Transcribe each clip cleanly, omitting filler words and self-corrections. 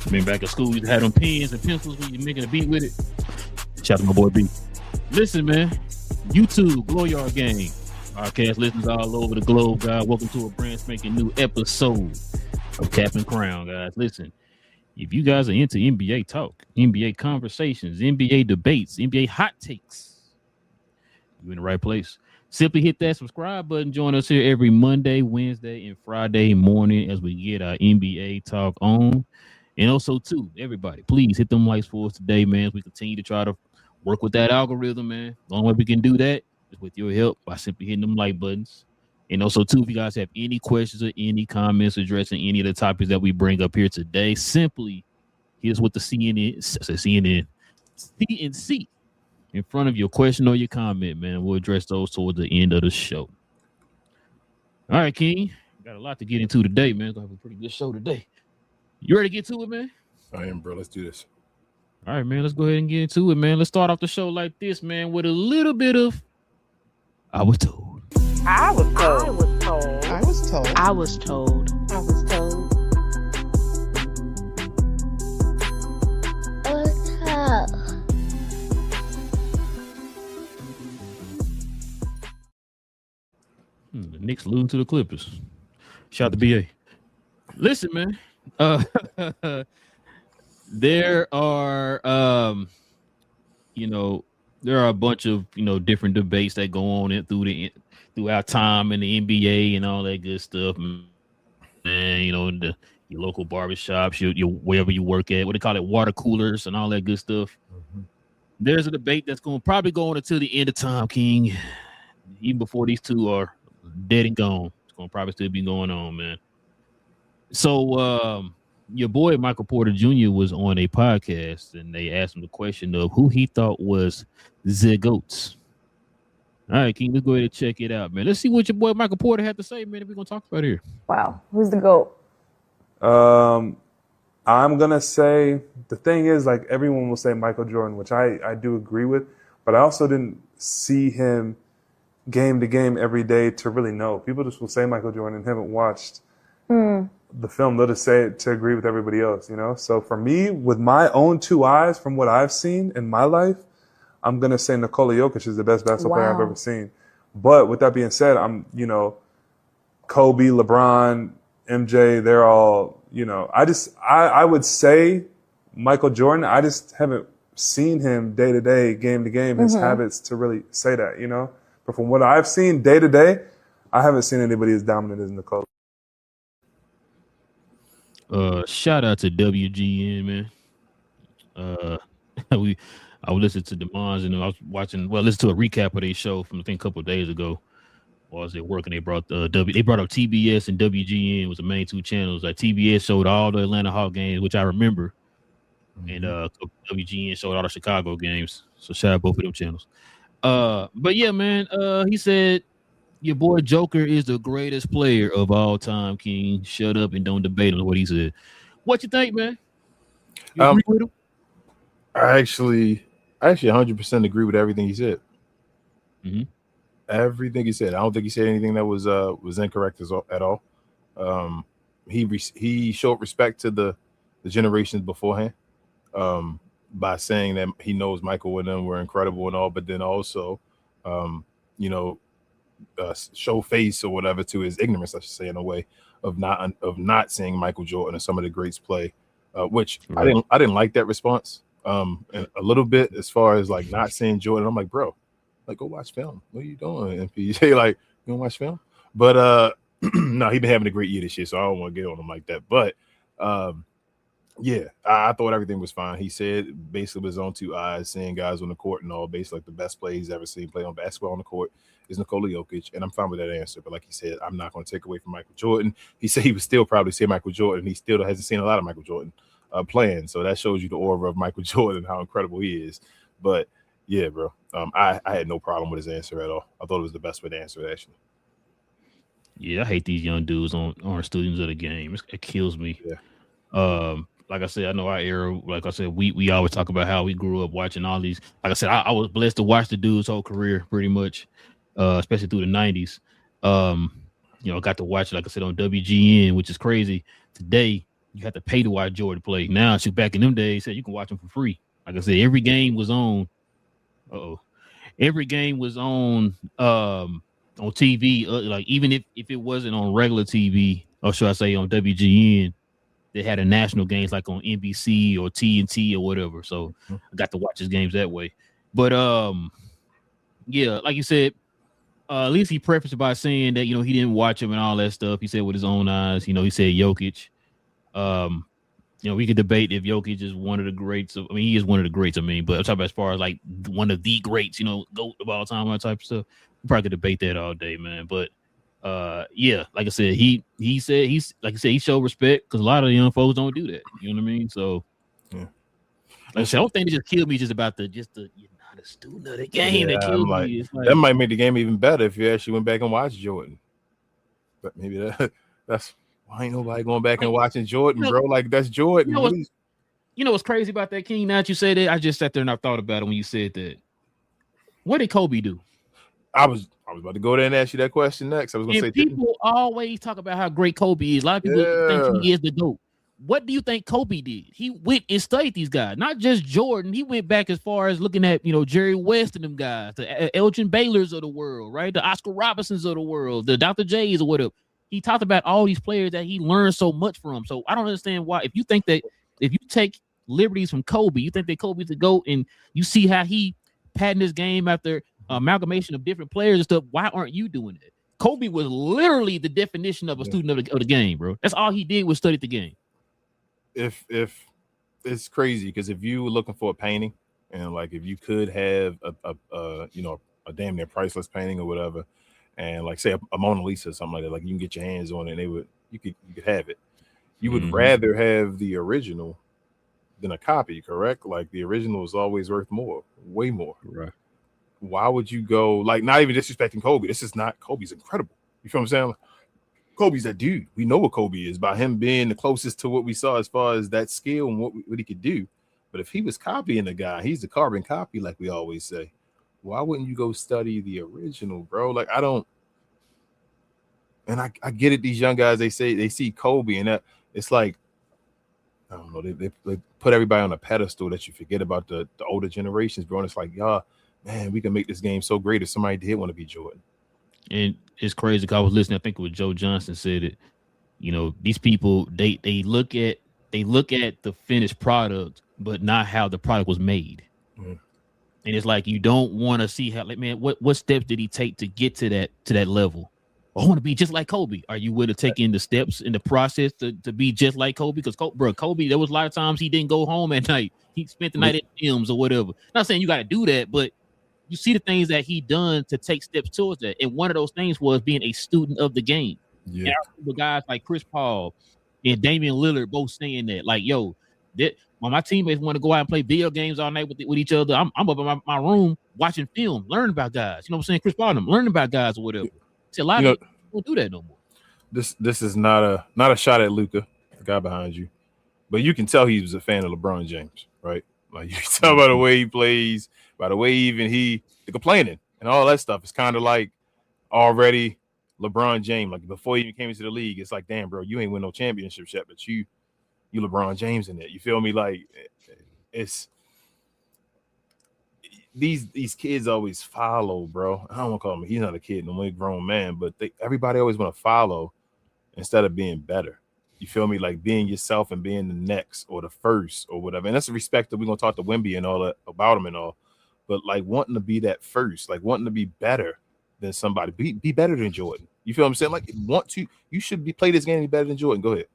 Been back at school, you had them pens and pencils when you're making a beat with it. Shout out to my boy B. Listen, man, YouTube, Glow Yard Gang. Podcast listeners all over the globe, guys. Welcome to a brand spanking new episode of Cap and Crown, guys. Listen, if you guys are into NBA talk, NBA conversations, NBA debates, NBA hot takes, you're in the right place. Simply hit that subscribe button. Join us here every Monday, Wednesday, and Friday morning as we get our NBA talk on. And also, too, everybody, please hit them likes for us today, man, as we continue to try to work with that algorithm, man. The only way we can do that is with your help by simply hitting them like buttons. And also, too, if you guys have any questions or any comments addressing any of the topics that we bring up here today, simply hit us with the CNC in front of your question or your comment, man. We'll address those towards the end of the show. All right, King. Got a lot to get into today, man. Gonna have a pretty good show today. You ready to get to it, man? I am, bro. Let's do this. All right, man. Let's go ahead and get into it, man. Let's start off the show like this, man, with a little bit of I was told. I was told. I was told. I was told. I was told. I was told. The Knicks losing to the Clippers. Shout out to BA. Listen, man. There are there are a bunch of different debates that go on throughout time in the NBA and all that good stuff, man. In your local barbershops, your wherever you work at, what they call it, water coolers and all that good stuff. Mm-hmm. There's a debate that's probably going until the end of time, King. Even before these two are dead and gone, it's gonna probably still be going on, man. So your boy Michael Porter Jr. was on a podcast and they asked him the question of who he thought was the GOATs. All right, King, let's go ahead and check it out, man. Let's see what your boy Michael Porter had to say, man, if we're gonna talk about here. Wow, who's the GOAT? I'm gonna say the thing is, like, everyone will say Michael Jordan, which I do agree with, but I also didn't see him game to game every day to really know. People just will say Michael Jordan and haven't watched the film. They'll just say it to agree with everybody else, So for me, with my own two eyes, from what I've seen in my life, I'm going to say Nikola Jokic is the best basketball player I've ever seen. But with that being said, I'm, Kobe, LeBron, MJ, they're all, I would say Michael Jordan. I just haven't seen him day to day, game to game, his habits to really say that, But from what I've seen day to day, I haven't seen anybody as dominant as Nikola. Shout out to WGN, man. I was listening to Demons and I was listened to a recap of their show from I think a couple of days ago. While I was at work and they brought up TBS and WGN was the main two channels. Like TBS showed all the Atlanta Hawks games, which I remember, and WGN showed all the Chicago games. So shout out both of them channels. But yeah, man, he said your boy Joker is the greatest player of all time, King. Shut up and don't debate on what he said. What you think, man? You agree with him? I actually 100% agree with everything he said. Mm-hmm. Everything he said. I don't think he said anything that was incorrect at all. He showed respect to the generations beforehand by saying that he knows Michael and them were incredible and all, but then also, show face or whatever to his ignorance, I should say, in a way, of not seeing Michael Jordan and some of the greats play, which Right. I didn't like that response and a little bit as far as like not seeing Jordan. I'm like, bro, like go watch film. What are you doing? MP like you don't watch film, but no, he been having a great year this year, so I don't want to get on him like that. But yeah, I thought everything was fine. He said basically with his own two eyes, seeing guys on the court and all, basically like the best play he's ever seen play on basketball on the court is Nikola Jokic, and I'm fine with that answer. But like he said, I'm not going to take away from Michael Jordan. He said he would still probably say Michael Jordan. He still hasn't seen a lot of Michael Jordan playing, so that shows you the aura of Michael Jordan, how incredible he is. But yeah, bro, I had no problem with his answer at all. I thought it was the best way to answer it, actually. Yeah, I hate these young dudes aren't students of the game. It kills me. Yeah. Like I said, I know our era. Like I said, we always talk about how we grew up watching all these. Like I said, I was blessed to watch the dude's whole career, pretty much, especially through the '90s. Got to watch it, like I said, on WGN, which is crazy. Today, you have to pay to watch Jordan play. Now, back in them days, said you can watch him for free. Like I said, every game was on. Every game was on TV. Like even if it wasn't on regular TV, or should I say on WGN. They had a national games like on NBC or TNT or whatever. So I got to watch his games that way. But yeah, like you said, at least he prefaced it by saying that, he didn't watch him and all that stuff. He said with his own eyes, he said Jokic. We could debate if Jokic is one of the greats. He is one of the greats. But I'm talking about as far as like one of the greats, GOAT of all time, that type of stuff. We probably could debate that all day, man. But yeah, like I said, he said he showed respect because a lot of the young folks don't do that. You know what I mean? So yeah, like I said, I don't think it just killed me just about the you're not a student of the game that killed me. It's like, that might make the game even better if you actually went back and watched Jordan. But maybe that's why ain't nobody going back and watching Jordan, bro. Like that's Jordan. You know what's crazy about that, King? Now that you say that, I just sat there and I thought about it when you said that. What did Kobe do? I was about to go there and ask you that question next. I was going to say people always talk about how great Kobe is. A lot of people think he is the GOAT. What do you think Kobe did? He went and studied these guys, not just Jordan. He went back as far as looking at Jerry West and them guys, the Elgin Baylors of the world, right? The Oscar Robinsons of the world, the Dr. J's or whatever. He talked about all these players that he learned so much from. So I don't understand why. If you take liberties from Kobe, you think that Kobe's the GOAT, and you see how he patterned his game after amalgamation of different players and stuff. Why aren't you doing it? Kobe was literally the definition of a student of the game, bro. That's all he did was study the game. If it's crazy because if you were looking for a painting and like if you could have a damn near priceless painting or whatever, and like say a Mona Lisa or something like that, like you can get your hands on it and you could have it. You would rather have the original than a copy, correct? Like the original is always worth more, way more. Right. Why would you go like not even disrespecting Kobe? This is not Kobe's incredible. You feel what I'm saying? Kobe's that dude. We know what Kobe is by him being the closest to what we saw as far as that skill and what he could do. But if he was copying the guy, he's the carbon copy, like we always say. Why wouldn't you go study the original, bro? Like I don't. And I get it. These young guys, they say they see Kobe, and that it's like I don't know. They put everybody on a pedestal that you forget about the older generations, bro. And it's like, y'all, man, we can make this game so great if somebody did want to be Jordan. And it's crazy because I was listening. I think it was Joe Johnson said it. These people they look at the finished product, but not how the product was made. And it's like you don't want to see how, like, man, what steps did he take to get to that level? I want to be just like Kobe. Are you willing to take in the steps in the process to be just like Kobe? Because Kobe, there was a lot of times he didn't go home at night. He spent the night at gyms or whatever. Not saying you got to do that, but you see the things that he done to take steps towards that. And one of those things was being a student of the game. Yeah. And I remember guys like Chris Paul and Damian Lillard both saying that, like, yo, when my teammates want to go out and play video games all night with each other, I'm up in my room watching film, learning about guys. You know what I'm saying? Chris Paul and them, learning about guys or whatever. See, a lot of people don't do that no more. This is not a shot at Luka, the guy behind you, but you can tell he was a fan of LeBron James, right? Like you can tell by the way he plays, by the way the complaining and all that stuff. It's kind of like already LeBron James. Like before he even came into the league, it's like, damn, bro, you ain't win no championships yet, but you LeBron James in it. You feel me? Like it's these kids always follow, bro. I don't want to call him. He's not a kid, no more grown man, but everybody always want to follow. instead of being better. You feel me? Like being yourself and being the next or the first or whatever. And that's the respect that we're gonna talk to Wemby and all that about him and all. But like wanting to be that first, like wanting to be better than somebody, be better than Jordan. You feel what I'm saying? Like you should play this game better than Jordan. Go ahead.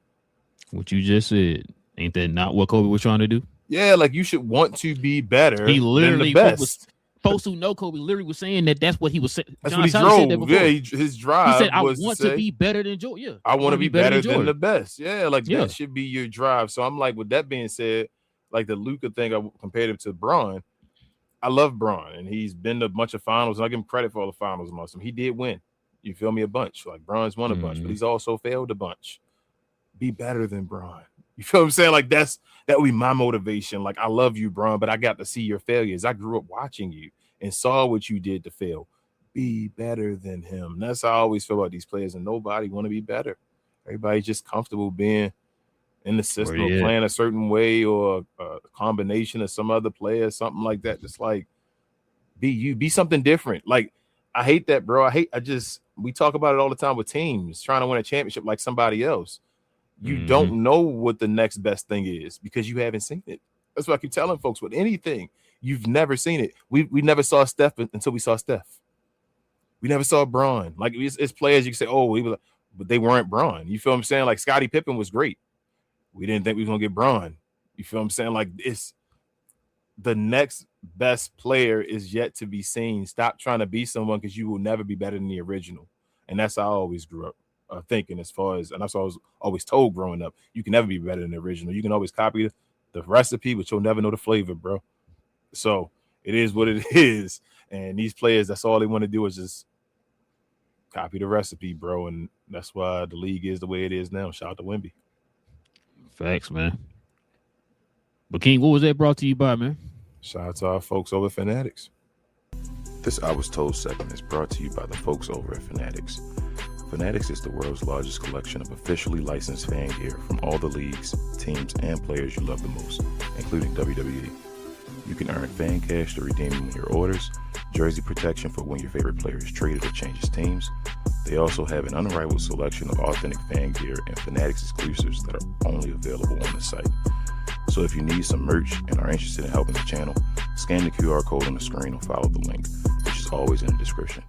What you just said, ain't that not what Kobe was trying to do? Yeah, like you should want to be better. He literally than the best. Folks who know Kobe literally was saying that's what he was saying. That's what he drove. Yeah, his drive. He said, "I was want to be better than Jordan." Yeah, I want to be better than the best. Yeah, like that should be your drive. So I'm like, with that being said, like the Luka thing, I compared him to Bron. I love Bron, and he's been to a bunch of finals, and I give him credit for all the finals most of them. He did win. You feel me? A bunch. Like Bron's won a bunch, but he's also failed a bunch. Be better than Bron. You feel what I'm saying? Like that would be my motivation. Like I love you, Bron, but I got to see your failures. I grew up watching you and saw what you did to fail. Be better than him. That's how I always feel about these players, and nobody want to be better. Everybody's just comfortable being in the system or playing a certain way or a combination of some other player, something like that. Just like be you, be something different. Like I hate that, bro. We talk about it all the time with teams trying to win a championship like somebody else. You don't know what the next best thing is because you haven't seen it. That's what I keep telling folks with anything. You've never seen it. We never saw Steph until we saw Steph. We never saw Bron. Like it's players you can say, oh, he was, but they weren't Bron. You feel what I'm saying? Like Scottie Pippen was great. We didn't think we was gonna get Bron. You feel what I'm saying? Like it's the next best player is yet to be seen. Stop trying to be someone because you will never be better than the original. And that's how I always grew up thinking as far as, and that's what I was always told growing up. You can never be better than the original. You can always copy the recipe, but you'll never know the flavor, bro. So it is what it is. And these players, that's all they want to do is just copy the recipe, bro. And that's why the league is the way it is now. Shout out to Wemby. Facts, man. But King, what was that brought to you by, man? Shout out to our folks over at Fanatics. This I Was Told segment is brought to you by the folks over at Fanatics. Fanatics is the world's largest collection of officially licensed fan gear from all the leagues, teams, and players you love the most, including WWE. You can earn fan cash to redeem in your orders, jersey protection for when your favorite player is traded or changes teams. They also have an unrivaled selection of authentic fan gear and Fanatics exclusives that are only available on the site. So if you need some merch and are interested in helping the channel, scan the QR code on the screen or follow the link, which is always in the description.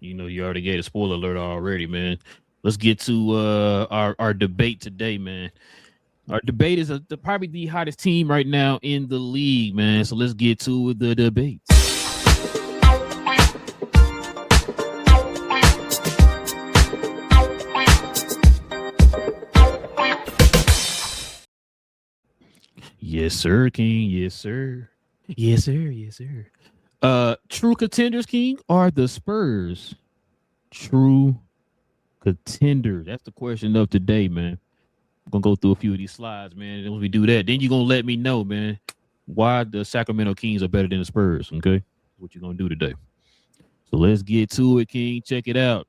You already gave a spoiler alert already, man. Let's get to our debate today, man. Our debate is probably the hottest team right now in the league, man. So let's get to the debate. Yes, sir, King. Yes, sir. Yes, sir. Yes, sir. True contenders, King, are the Spurs. True contenders. That's the question of today, man. I'm gonna go through a few of these slides, man. And when we do that, then you're gonna let me know, man, why the Sacramento Kings are better than the Spurs. Okay, what you're gonna do today. So let's get to it, King. Check it out.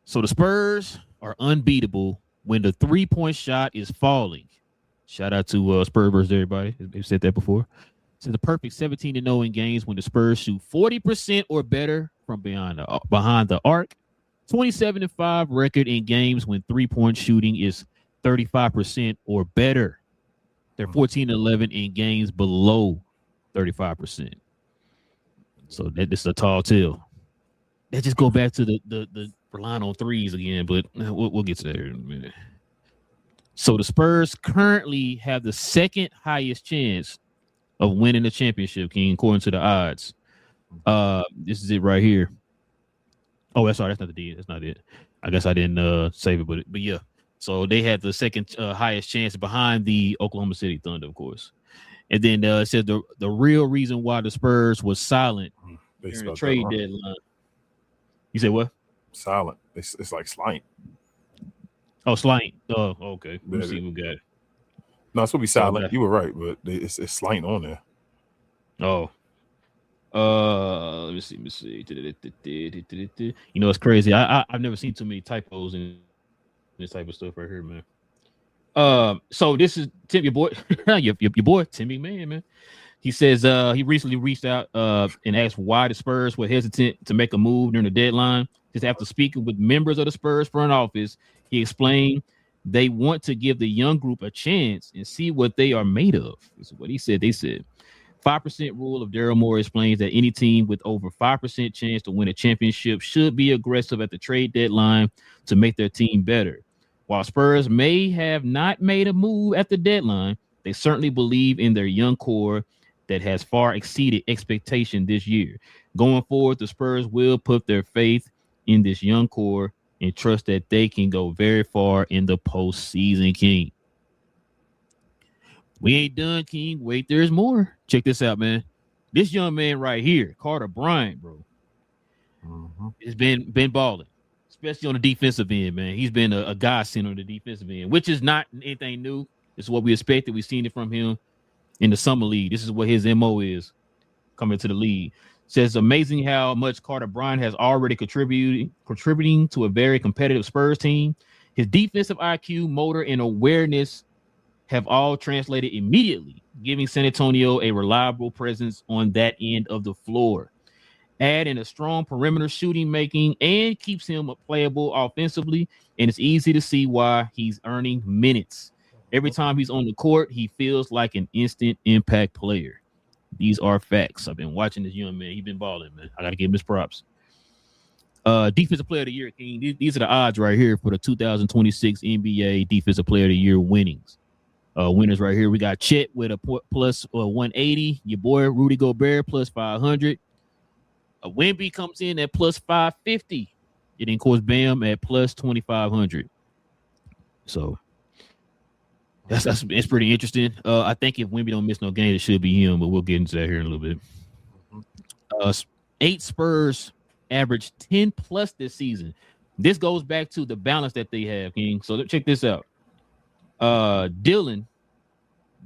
So the Spurs are unbeatable when the 3-point shot is falling. Shout out to Spurs versus everybody. They've said that before. It's the perfect 17-0 in games when the Spurs shoot 40% or better from behind the arc. 27-5 record in games when 3-point shooting is 35% or better. They're 14-11 in games below 35%. So this is a tall tale. Let's just go back to the relying on threes again, but we'll get to that in a minute. So the Spurs currently have the second highest chance of winning the championship, King, according to the odds. This is it right here. Oh, that's not the D. That's not it. I guess I didn't save it, but yeah. So they had the second highest chance behind the Oklahoma City Thunder, of course. And then it said the real reason why the Spurs was silent during the trade deadline. You said what? Silent. It's like slight. Oh, slight. Oh, okay. Let's see who got it. No, it's gonna be silent. Okay. You were right, but it's slight on there. Oh. Let me see. You know, it's crazy. I've never seen too many typos in this type of stuff right here, man. So this is Tim, your boy, your boy, Timmy, man. He says he recently reached out and asked why the Spurs were hesitant to make a move during the deadline. Just after speaking with members of the Spurs front office, he explained they want to give the young group a chance and see what they are made of. This is what he said. They said 5% rule of Daryl Morey explains that any team with over 5% chance to win a championship should be aggressive at the trade deadline to make their team better. While Spurs may have not made a move at the deadline, they certainly believe in their young core that has far exceeded expectation this year. Going forward, the Spurs will put their faith in this young core and trust that they can go very far in the postseason, King. We ain't done, King. Wait, there's more. Check this out, man. This young man right here, Carter Bryant, bro, has been balling, especially on the defensive end, man. He's been a godsend on the defensive end, which is not anything new. It's what we expected. We've seen it from him in the summer league. This is what his MO is coming to the league. Says amazing how much Carter Bryant has already contributing to a very competitive Spurs team. His defensive IQ, motor, and awareness have all translated immediately, giving San Antonio a reliable presence on that end of the floor. Add in a strong perimeter shooting making and keeps him playable offensively, and it's easy to see why he's earning minutes. Every time he's on the court, he feels like an instant impact player. These are facts. I've been watching this young man. He's been balling, man. I got to give him his props. Defensive Player of the Year, King. These are the odds right here for the 2026 NBA Defensive Player of the Year winnings. Winners right here. We got Chet with a plus 180. Your boy Rudy Gobert plus 500. Wemby comes in at plus 550. And then, of course, Bam at plus 2,500. So it's pretty interesting. I think if Wemby don't miss no game, it should be him, but we'll get into that here in a little bit. 8 Spurs averaged 10 plus this season. This goes back to the balance that they have, King. So check this out. Dylan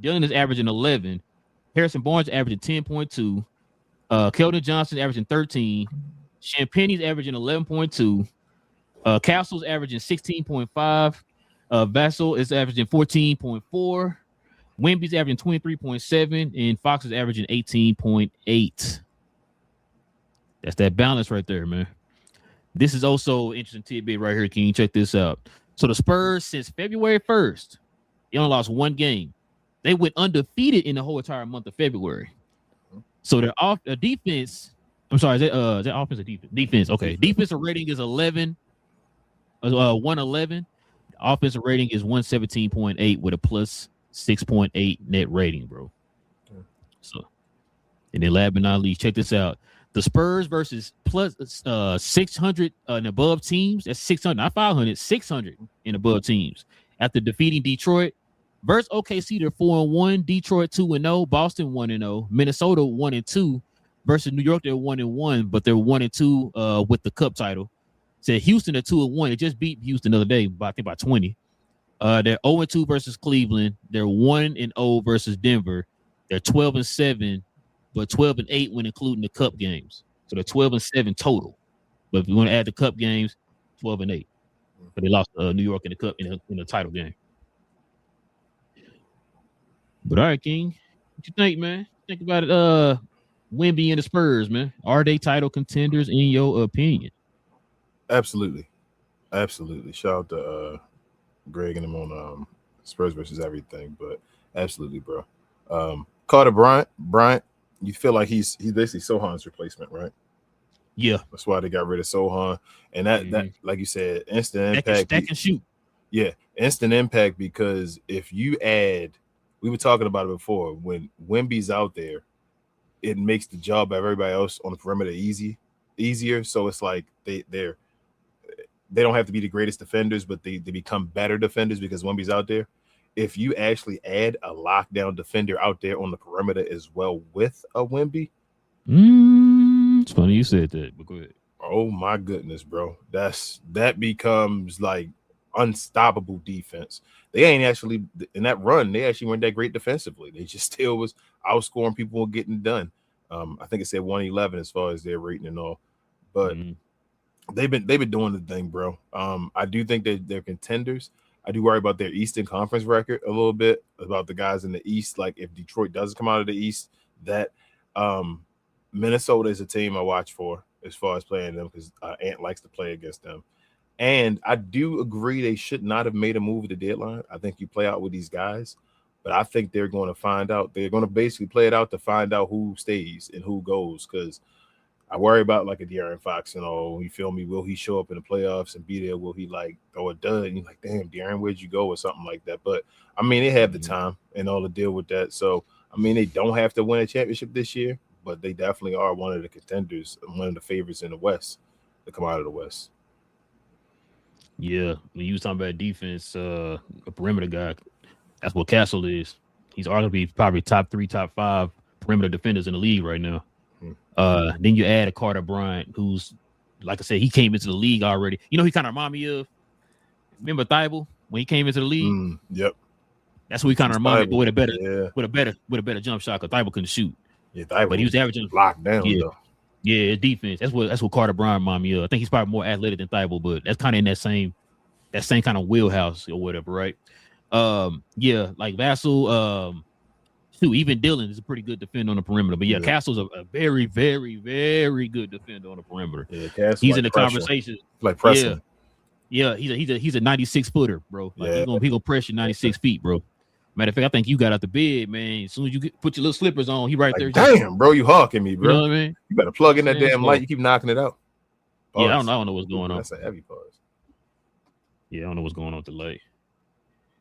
is averaging 11. Harrison Barnes averaging 10.2. Keldon Johnson averaging 13. Champagne's averaging 11.2. Castle's averaging 16.5. Vassell is averaging 14.4. Wemby's averaging 23.7, and Fox is averaging 18.8. That's that balance right there, man. This is also an interesting tidbit right here, King. Check this out. So the Spurs, since February 1st, they only lost one game. They went undefeated in the whole entire month of February. So their defense, I'm sorry, is that offense or defense? Defense, okay. Defensive rating is 111. Offensive rating is 117.8 with a plus 6.8 net rating, bro. So, and then last but not least, check this out. The Spurs versus plus 600 and above teams. That's 600, not 500, 600 and above teams. After defeating Detroit versus OKC, they're 4-1. Detroit 2-0. Boston 1-0. Minnesota 1-2. Versus New York, they're 1-1, but they're 1-2 with the cup title. Said Houston at 2-1. They just beat Houston the other day, I think by 20. They're 0-2 versus Cleveland. They're 1-0 versus Denver. They're 12-7, but 12-8 when including the cup games. So they're 12-7 total. But if you want to add the cup games, 12-8. But they lost New York in the cup in the title game. But all right, King, what you think, man? Think about it. Wemby and the Spurs, man. Are they title contenders in your opinion? Absolutely. Shout out to Greg and him on Spurs versus everything, but absolutely, bro. Carter Bryant, you feel like he's basically Sohan's replacement, right? Yeah, that's why they got rid of Sohan, and that like you said, instant impact. That can shoot. Yeah, instant impact, because if you add, we were talking about it before, when Wemby's out there, it makes the job of everybody else on the perimeter easier. So it's like they don't have to be the greatest defenders, but they become better defenders because Wemby's out there. If you actually add a lockdown defender out there on the perimeter as well with a Wemby, it's funny you said that, but go ahead. Oh my goodness, bro. That becomes like unstoppable defense. They ain't actually in that run, they actually weren't that great defensively. They just still was outscoring people and getting done. I think it said 111 as far as their rating and all. But they've been doing the thing, bro. I do think they're contenders. I do worry about their Eastern Conference record a little bit, about the guys in the East. Like if Detroit doesn't come out of the East, that Minnesota is a team I watch for as far as playing them because Ant likes to play against them. And I do agree they should not have made a move at the deadline. I think you play out with these guys, but I think they're going to find out. They're going to basically play it out to find out who stays and who goes because I worry about like a De'Aaron Fox and all. You feel me? Will he show up in the playoffs and be there? Will he like throw a dud? And you're like, damn, De'Aaron, where'd you go? Or something like that. But I mean, they have the time and all to deal with that. So I mean, they don't have to win a championship this year, but they definitely are one of the contenders, one of the favorites in the West to come out of the West. Yeah, when you was talking about defense, a perimeter guy, that's what Castle is. He's arguably probably top 3, top 5 perimeter defenders in the league right now. Then you add a Carter Bryant, who's, like I said, he came into the league already. You know, he kind of remind me of, remember Thibault when he came into the league? Yep. That's what he kind of reminded me with a better jump shot because Thibault couldn't shoot. Yeah, Thibault, but he was averaging locked down. Yeah, though. Yeah, defense. That's what Carter Bryant reminded me of. I think he's probably more athletic than Thibault, but that's kind of in that same kind of wheelhouse or whatever, right? Yeah, like Vassell, even Dillon is a pretty good defender on the perimeter. But yeah, Castle's a very, very, very good defender on the perimeter. Yeah, he's in the conversation. Like pressing. Yeah, he's a 96 footer, bro. Like he gonna pressure 96 feet, bro. Matter of fact, I think you got out the bed, man. As soon as you put your little slippers on, he right there. Damn, bro, you hawking me, bro. You know what I mean? You better plug in that damn light. You keep knocking it out. Pause. Yeah, I don't know what's going on. That's a heavy pause. Yeah, I don't know what's going on with the light.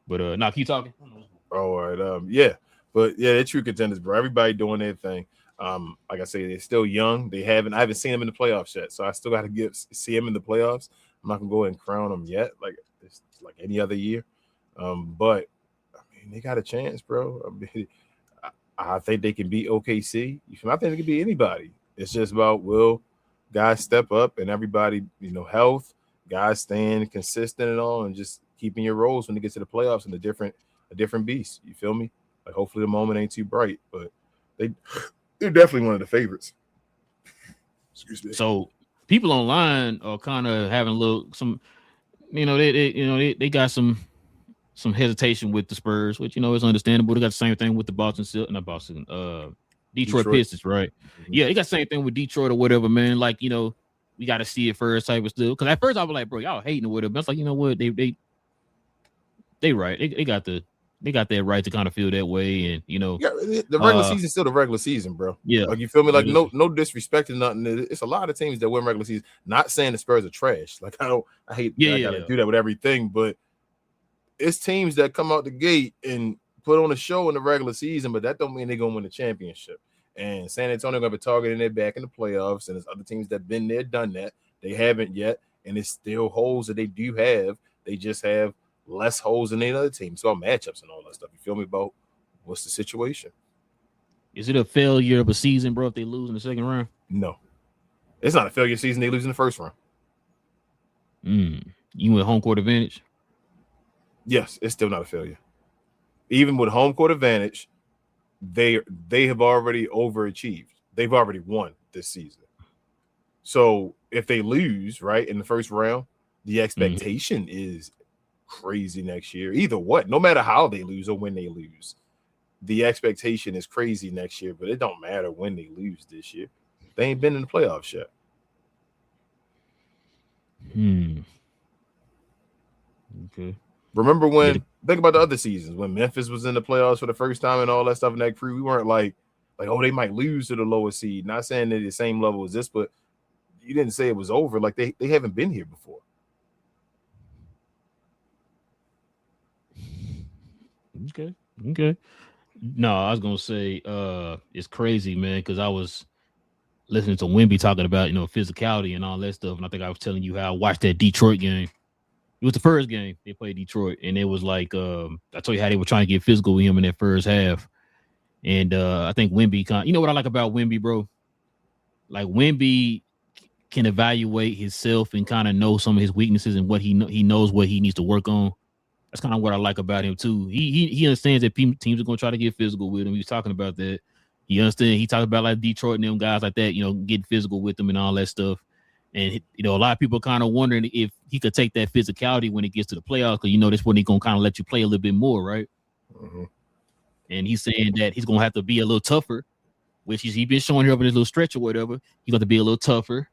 But nah, keep talking. All right. Yeah. But yeah, they're true contenders, bro. Everybody doing their thing. Like I say, they're still young. I haven't seen them in the playoffs yet, so I still got to see them in the playoffs. I'm not gonna go ahead and crown them yet, like it's like any other year. But I mean, they got a chance, bro. I mean, I think they can beat OKC. I think they can beat anybody. It's just about will guys step up and everybody, health, guys staying consistent and all, and just keeping your roles when they get to the playoffs and a different beast. You feel me? Like hopefully the moment ain't too bright, but they're definitely one of the favorites. Excuse me. So people online are kind of having they got some hesitation with the Spurs, which is understandable. They got the same thing with the Detroit Pistons, right? Mm-hmm. Yeah, they got the same thing with Detroit or whatever, man. Like we got to see it first type of stuff. Because at first I was like, bro, y'all hating or whatever. But I was like, you know what, they right. They got that right to kind of feel that way, and the regular season is still the regular season, bro. Yeah, like you feel me? Like no disrespect and nothing. It's a lot of teams that win regular season. Not saying the Spurs are trash. Like I hate I gotta do that with everything, but it's teams that come out the gate and put on a show in the regular season, but that don't mean they're gonna win the championship. And San Antonio gonna be targeting their back in the playoffs, and there's other teams that been there, done that. They haven't yet, and it's still holes that they do have. They just have less holes than any other team. So matchups and all that stuff. You feel me about what's the situation? Is it a failure of a season, bro, if they lose in the second round? No. It's not a failure season. They lose in the first round. You went home court advantage? Yes, it's still not a failure. Even with home court advantage, they have already overachieved. They've already won this season. So if they lose, right, in the first round, the expectation is crazy next year. Either what, no matter how they lose or when they lose, the expectation is crazy next year. But it don't matter when they lose this year. They ain't been in the playoffs yet. Okay. Remember when? Think about the other seasons when Memphis was in the playoffs for the first time and all that stuff in that crew. We weren't like oh, they might lose to the lower seed. Not saying they're the same level as this, but you didn't say it was over. Like they haven't been here before. Okay. No, I was gonna say it's crazy, man, because I was listening to Wemby talking about physicality and all that stuff, and I think I was telling you how I watched that Detroit game. It was the first game they played Detroit, and it was like I told you how they were trying to get physical with him in that first half. And I think Wemby you know what I like about Wemby, bro? Like Wemby can evaluate himself and kind of know some of his weaknesses and what he knows what he needs to work on. That's kind of what I like about him too. He understands that teams are going to try to get physical with him. He was talking about that. He understands. He talked about like Detroit and them guys like that, getting physical with them and all that stuff. And a lot of people are kind of wondering if he could take that physicality when it gets to the playoffs, because that's when he's going to kind of let you play a little bit more, right? Mm-hmm. And he's saying that he's going to have to be a little tougher which he's been showing here over this little stretch or whatever. He's going to be a little tougher.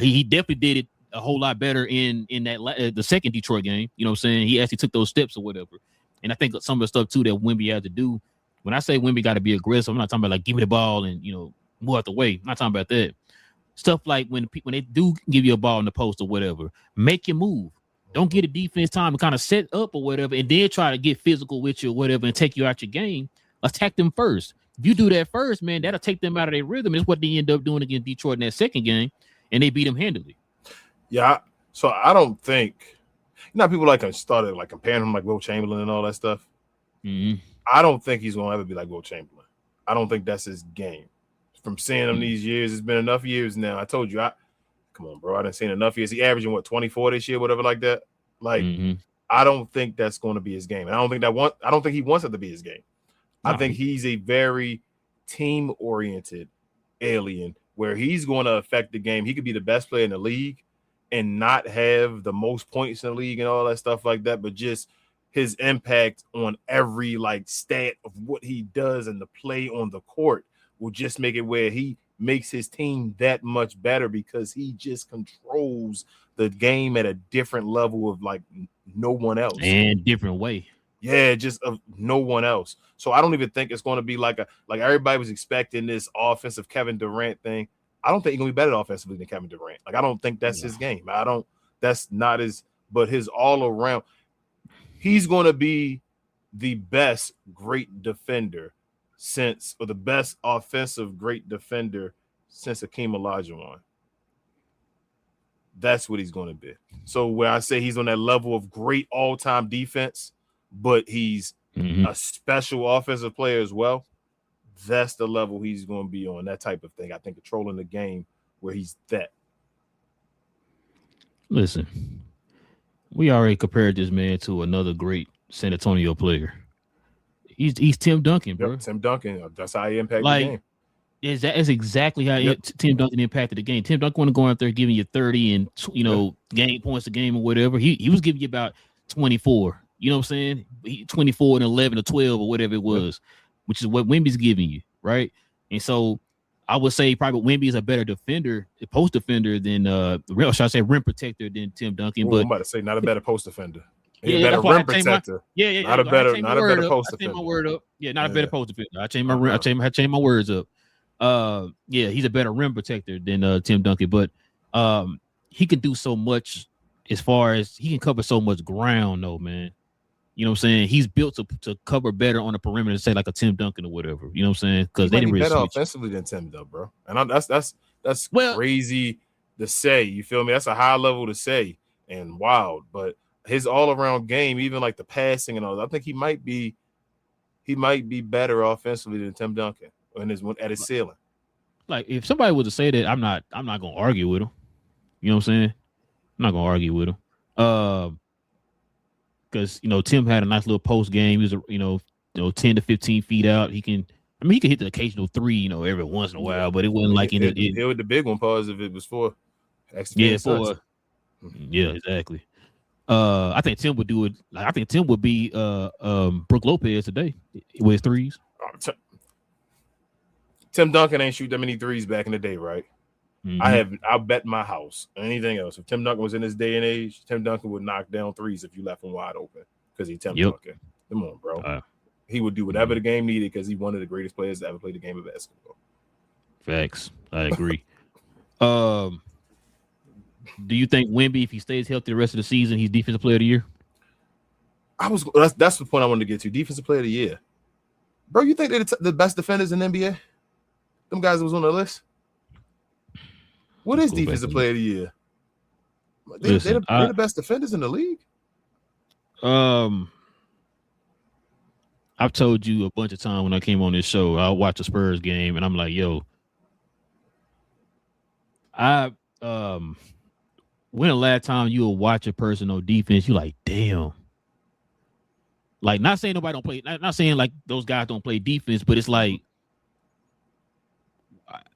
He definitely did it a whole lot better in that the second Detroit game. You know what I'm saying? He actually took those steps or whatever. And I think some of the stuff too that Wemby had to do. When I say Wemby got to be aggressive, I'm not talking about like give me the ball and move out the way. I'm not talking about that. Stuff like when they do give you a ball in the post or whatever, make your move. Don't get a defense time and kind of set up or whatever, and then try to get physical with you or whatever and take you out your game. Attack them first. If you do that first, man, that'll take them out of their rhythm. It's what they end up doing against Detroit in that second game, and they beat them handily. Yeah, so I don't think people like started like comparing him like Will Chamberlain and all that stuff. Mm-hmm. I don't think he's gonna ever be like Will Chamberlain. I don't think that's his game. From seeing him these years, it's been enough years now. I told you, come on, bro. I didn't see enough years. He averaging 24 this year, whatever like that. Like, I don't think that's going to be his game. And I don't think he wants it to be his game. I think he's a very team-oriented alien where he's going to affect the game. He could be the best player in the league and not have the most points in the league and all that stuff like that, but just his impact on every like stat of what he does and the play on the court will just make it where he makes his team that much better because he just controls the game at a different level of like no one else. And different way. Yeah, just of no one else. So I don't even think it's going to be like everybody was expecting this offensive Kevin Durant thing. I don't think he's going to be better offensively than Kevin Durant. Like, I don't think that's his game. That's not his, but his all around. He's going to be the best great defender or the best offensive great defender since Hakeem Olajuwon. That's what he's going to be. So where I say he's on that level of great all-time defense, but he's a special offensive player as well, that's the level he's going to be on, that type of thing. I think controlling the game where he's that. Listen, we already compared this man to another great San Antonio player. He's Tim Duncan, bro. Yep, Tim Duncan. That's how he impacted the game. That's exactly how Tim Duncan impacted the game. Tim Duncan wasn't going out there giving you 30 and game points a game or whatever. He was giving you about 24. You know what I'm saying? 24 and 11 or 12 or whatever it was, which is what Wemby's giving you, right? And so I would say probably Wemby is a better defender, a post defender than rim protector than Tim Duncan. But I'm about to say not a better post defender. Yeah, a better rim protector. Not a better post defender. I changed my word up. Yeah, not a better post defender. I changed my words up. He's a better rim protector than Tim Duncan, but he can do so much as far as he can cover so much ground, though, man. You know what I'm saying? He's built to cover better on the perimeter, say like a Tim Duncan or whatever. You know what I'm saying? Because they didn't really better offensively than Tim, though, bro. And that's crazy to say. You feel me? That's a high level to say and wild. But his all around game, even like the passing and all, I think he might be better offensively than Tim Duncan at his ceiling. Like if somebody was to say that, I'm not gonna argue with him. You know what I'm saying? I'm not gonna argue with him. Because Tim had a nice little post game. He was 10 to 15 feet out. He can hit the occasional three, every once in a while, but it wasn't like it was the big one. Pause if it was for exactly. I think Tim would do it. Like, I think Tim would be Brook Lopez today with his threes. Tim Duncan ain't shoot that many threes back in the day, right? I'll bet my house anything else. If Tim Duncan was in this day and age, Tim Duncan would knock down threes if you left him wide open because he's Tim Duncan. Come on, bro. He would do whatever the game needed because he's one of the greatest players to ever play the game of basketball. Facts. I agree. Do you think Wemby, if he stays healthy the rest of the season, he's defensive player of the year? That's the point I wanted to get to. Defensive player of the year. Bro, you think they're the best defenders in the NBA? Them guys that was on the list? What is defensive player of the year? They're the best defenders in the league. I've told you a bunch of times when I came on this show, I watch a Spurs game and I'm like, yo, when the last time you will watch a person on defense, you like, damn. Like, not saying nobody don't play, not saying like those guys don't play defense, but it's like,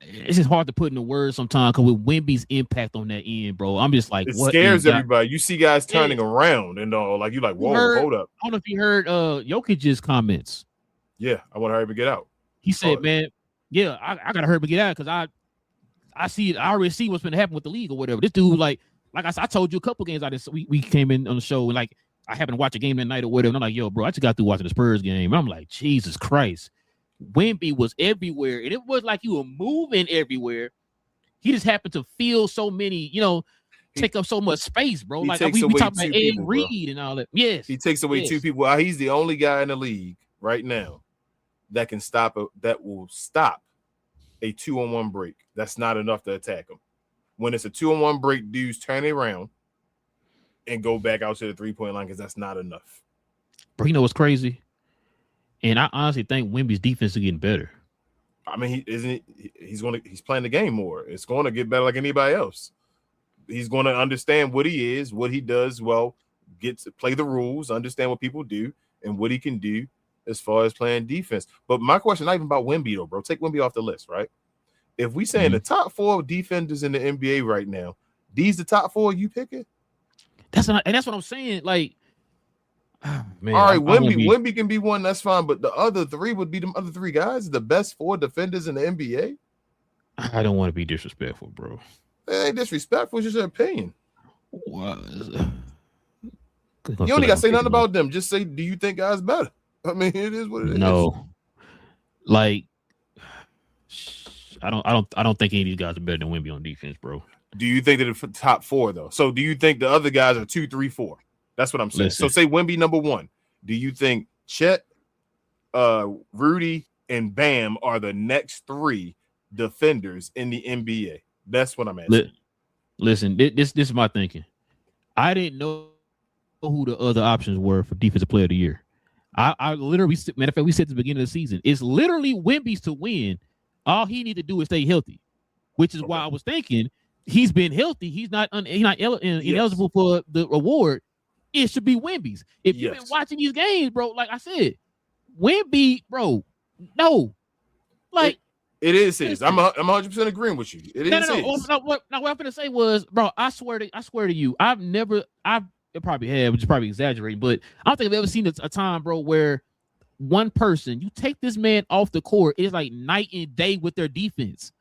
it's just hard to put into words sometimes because with Wemby's impact on that end, bro, I'm just like, it scares everybody. You see guys turning around and all, like, you're like, whoa, hold up. I don't know if you heard Jokic's comments. Yeah, I want to hurry him to get out. He said, man, yeah, I gotta hurry up and get out because I see it. I already see what's been happening with the league or whatever. This dude, like I said, I told you a couple games we came in on the show and like I happened to watch a game that night or whatever. And I'm like, yo, bro, I just got through watching the Spurs game. And I'm like, Jesus Christ. Wemby was everywhere. And it was like you were moving everywhere. He just happened to feel so many, take up so much space, bro. Like we talking about Ed Reed and all that. Yes. He takes away two people. He's the only guy in the league right now that will stop a 2-on-1 break. That's not enough to attack him. When it's a 2-on-1 break, dudes turn it around and go back out to the 3-point line because that's not enough. Bro, you know what's crazy? And I honestly think Wemby's defense is getting better. I mean, he's playing the game more. It's going to get better like anybody else. He's going to understand what he is, what he does well, get to play the rules, understand what people do, and what he can do as far as playing defense. But my question, not even about Wemby though, bro. Take Wemby off the list, right? If we saying the top 4 defenders in the NBA right now, these the top 4 you picking? That's what I'm saying. Like, man, all right, Wemby can be one. That's fine, but the other 3 would be the other 3 guys, the best 4 defenders in the NBA. I don't want to be disrespectful, bro. It ain't disrespectful. It's just your opinion. What? You only got to say nothing about them. Just say, do you think guys better? I mean, it is what it is. No, like, I don't think any of these guys are better than Wemby on defense, bro. Do you think that the top 4 though? So do you think the other guys are 2, 3, 4? That's what I'm saying. Listen. So say Wemby number 1. Do you think Chet, Rudy, and Bam are the next 3 defenders in the NBA? That's what I'm asking. Listen, this is my thinking. I didn't know who the other options were for defensive player of the year. I literally, matter of fact, we said at the beginning of the season, it's literally Wemby's to win. All he need to do is stay healthy, which is why I was thinking he's been healthy. He's not ineligible for the award. It should be Wemby's. If you've been watching these games, bro, like I said, Wemby, bro, no, like it is his. I'm 100% agreeing with you. It is his. No, what I'm gonna say was, bro, I swear to you, it probably have, which is probably exaggerating, but I don't think I've ever seen a time, bro, where one person, you take this man off the court, it's like night and day with their defense.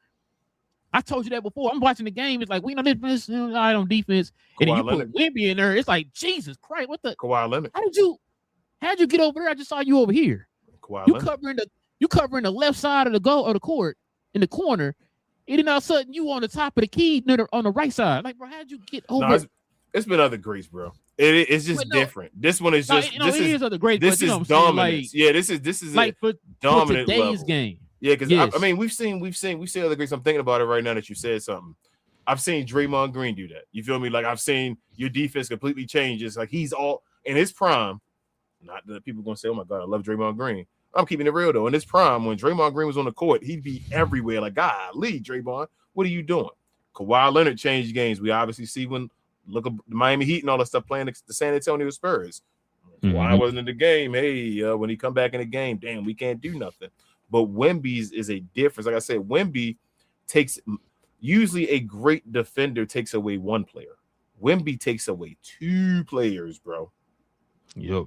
I told you that before. I'm watching the game. It's like, we know this on defense. And then you put Wemby in there. It's like, Jesus Christ, what the? Kawhi Leonard. How'd you get over there? I just saw you over here. You covering the left side of the goal or the court in the corner. And then all of a sudden you on the top of the key on the right side. Like, bro, how'd you get over? No, it's been other greats, bro. It's just different. This one is just this is other great. This is dominance. Like, this is like for dominant today's level. Game. Yeah, because I mean we've seen other greats. I'm thinking about it right now that you said something. I've seen Draymond Green do that. You feel me? Like I've seen your defense completely change. It's like he's all in his prime. Not that people are gonna say, "Oh my God, I love Draymond Green." I'm keeping it real though. In his prime, when Draymond Green was on the court, he'd be everywhere. Like, golly, Draymond, what are you doing? Kawhi Leonard changed games. We obviously see when look at the Miami Heat and all that stuff playing the San Antonio Spurs. Kawhi wasn't in the game. Hey, when he come back in the game, damn, we can't do nothing. But Wemby's is a difference. Like I said, Wemby takes usually a great defender takes away one player. Wemby takes away 2 players, bro. Yep.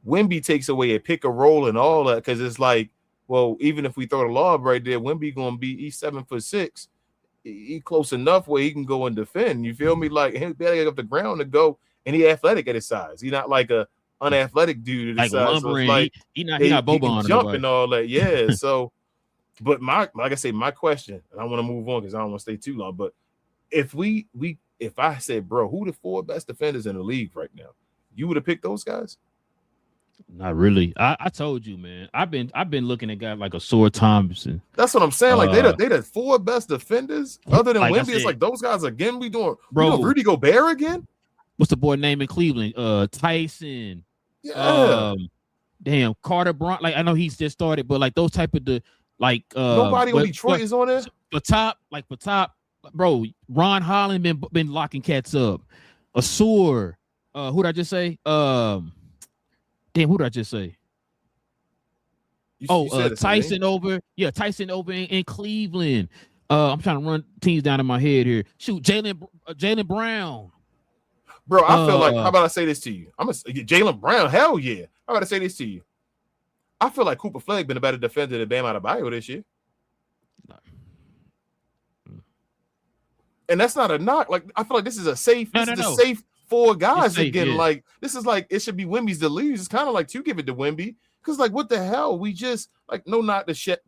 Wemby takes away a pick and roll and all that because it's like, well, even if we throw the lob right there, Wemby gonna be he's 7'6". He close enough where he can go and defend. You feel me? Like he better get up the ground to go, and he athletic at his size. He's not like a unathletic dude at his size. So it's like he not Boba on jump and all that. Yeah. So, but like I say, my question, and I want to move on because I don't want to stay too long. But if I said, bro, who the 4 best defenders in the league right now, you would have picked those guys? Not really. I told you, man. I've been looking at guys like a Sword Thompson. That's what I'm saying. Like they the 4 best defenders other than Wemby. It's like those guys again. We doing Rudy Gobert again. What's the boy name in Cleveland? Tyson. Yeah. Damn, Carter Bron. Like I know he's just started, but like those type of nobody on Detroit is on there. For top, bro. Ron Holland been locking cats up. Asur. Who did I just say? Damn, who did I just say? Tyson over. Yeah, Tyson over in Cleveland. I'm trying to run teams down in my head here. Shoot, Jaylen Brown. Bro, I feel like, how about I say this to you? Jaylen Brown, hell yeah. How about I say this to you? I feel like Cooper Flag been a better defender than Bam Adebayo this year. And that's not a knock. Like, I feel like this is a safe. No, This is no, the no. safe 4 guys It's safe, again. yeah. Like, this is like, it should be Wemby's to lose. It's kind of like to give it to Wemby. Because, like, what the hell? We just, like, no, not the Chet.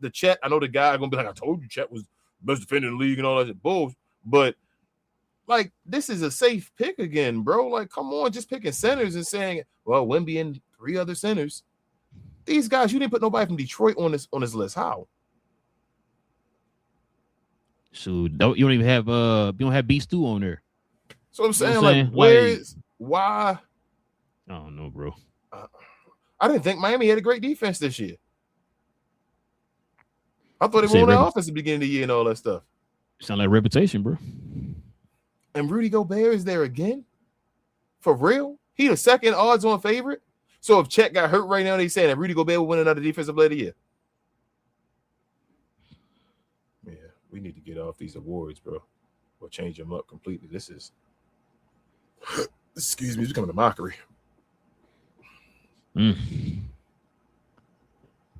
I know the guy going to be like, I told you Chet was best defender in the league and all that shit. Bulls. But, like, this is a safe pick again, bro. Like, come on, just picking centers and saying, well, Wemby and 3 other centers. These guys, you didn't put nobody from Detroit on this list. How? So you don't even have you don't have B Stu on there. So I'm saying, You know what I'm like, saying? where Like- is why? I don't know, bro. I didn't think Miami had a great defense this year. I thought they Say were on their Remy. offense at the beginning of the year and all that stuff. Sound like reputation, bro. And Rudy Gobert is there again? For real? He the second odds-on favorite? So if Chet got hurt right now, they saying that Rudy Gobert will win another defensive player of the year. Yeah, we need to get off these awards, bro. Or change them up completely. This is, excuse me, it's becoming a mockery.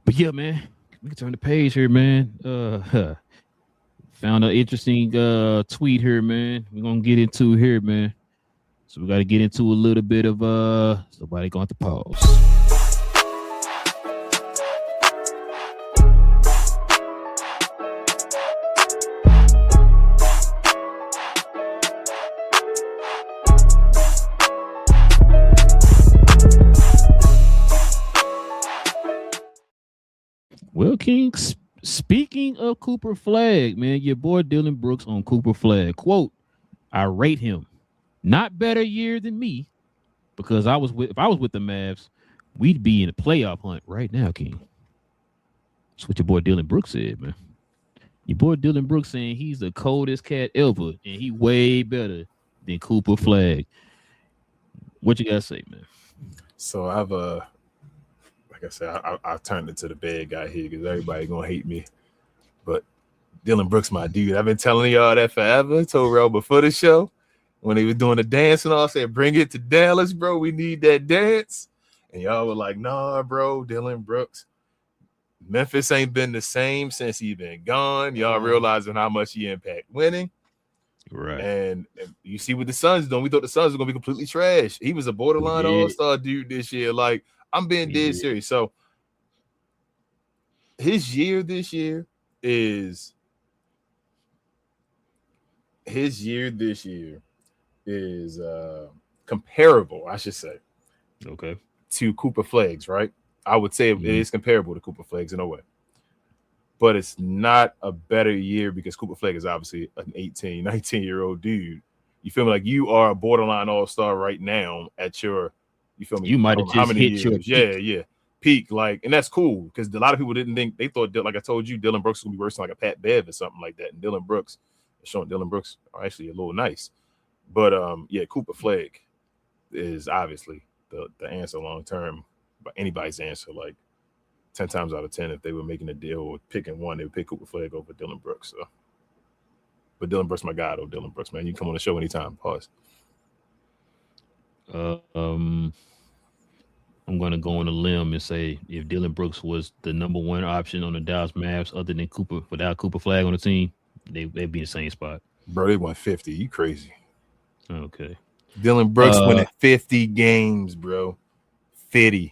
But yeah, man, we can turn the page here, man. Found an interesting tweet here, man. We're gonna get into here, man. So we got to get into a little bit of somebody going to pause. Well, King, speaking of Cooper Flag, man, your boy Dylan Brooks on Cooper Flag. Quote, I rate him. Not better year than me, because if I was with the Mavs, we'd be in a playoff hunt right now, King. That's what your boy Dylan Brooks said, man. Your boy Dylan Brooks saying he's the coldest cat ever, and he way better than Cooper Flag. What you gotta say, man? So I've like I said, I turned into the bad guy here because everybody gonna hate me. But Dylan Brooks, my dude. I've been telling y'all that forever. I told Rel before the show when they were doing the dance and all, I said, bring it to Dallas, bro. We need that dance. And y'all were like, nah, bro, Dylan Brooks. Memphis ain't been the same since he been gone. Y'all realizing how much he impact winning. Right. And you see what the Suns doing. We thought the Suns were gonna be completely trash. He was a borderline all-star dude this year. Like, I'm being dead serious. So his year this year is comparable, I should say. Okay. To Cooper Flags, right? I would say it is comparable to Cooper Flags in a way. But it's not a better year because Cooper Flag is obviously an 18, 19-year-old dude. You feel me? Like, you are a borderline all-star right now at your, you feel me? You might have just hit your peak. Peak. Like, and that's cool because a lot of people didn't think, they thought, like I told you, Dylan Brooks was going to be worse than like a Pat Bev or something like that. And Dylan Brooks are actually a little nice. But, Cooper Flag is obviously the answer long-term, but anybody's answer, like, 10 times out of 10, if they were making a deal or picking one, they would pick Cooper Flag over Dylan Brooks. So, but Dylan Brooks, my guy, though. Dylan Brooks, man, you come on the show anytime. Pause. I'm gonna go on a limb and say if Dylan Brooks was the number one option on the Dallas Mavs, other than Cooper, without Cooper Flag on the team, they'd be in the same spot. Bro, they won 50. You crazy? Okay. Dylan Brooks winning 50 games, bro. 50.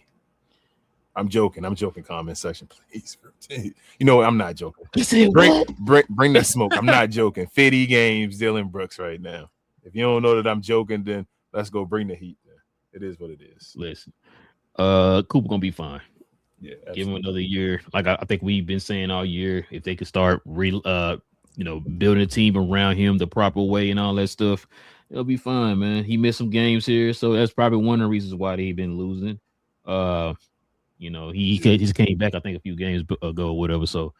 I'm joking. Comment section, please. You know what? I'm not joking. Bring that smoke. I'm not joking. 50 games, Dylan Brooks right now. If you don't know that I'm joking, then let's go bring the heat. Man. It is what it is. Listen, Cooper gonna be fine. Yeah, absolutely. Give him another year. Like I think we've been saying all year, if they could start building a team around him the proper way and all that stuff, it'll be fine, man. He missed some games here, so that's probably one of the reasons why they've been losing. He just came back, I think, a few games ago or whatever. So,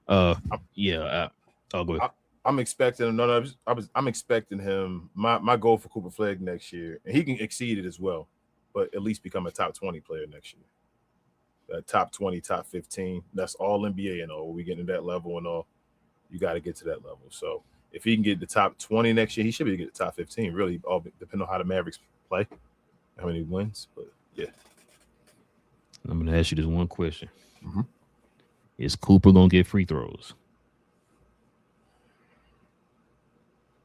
I'll go ahead. I'm expecting him. I'm expecting him. My goal for Cooper Flag next year, and he can exceed it as well, but at least become a top 20 player next year. Top 20, top 15. That's all NBA and all. We get to that level and all. You got to get to that level. So if he can get the top 20 next year, he should be able to get the top 15. Really, all depending on how the Mavericks play, how many wins. But yeah. I'm going to ask you this one question. Mm-hmm. Is Cooper going to get free throws?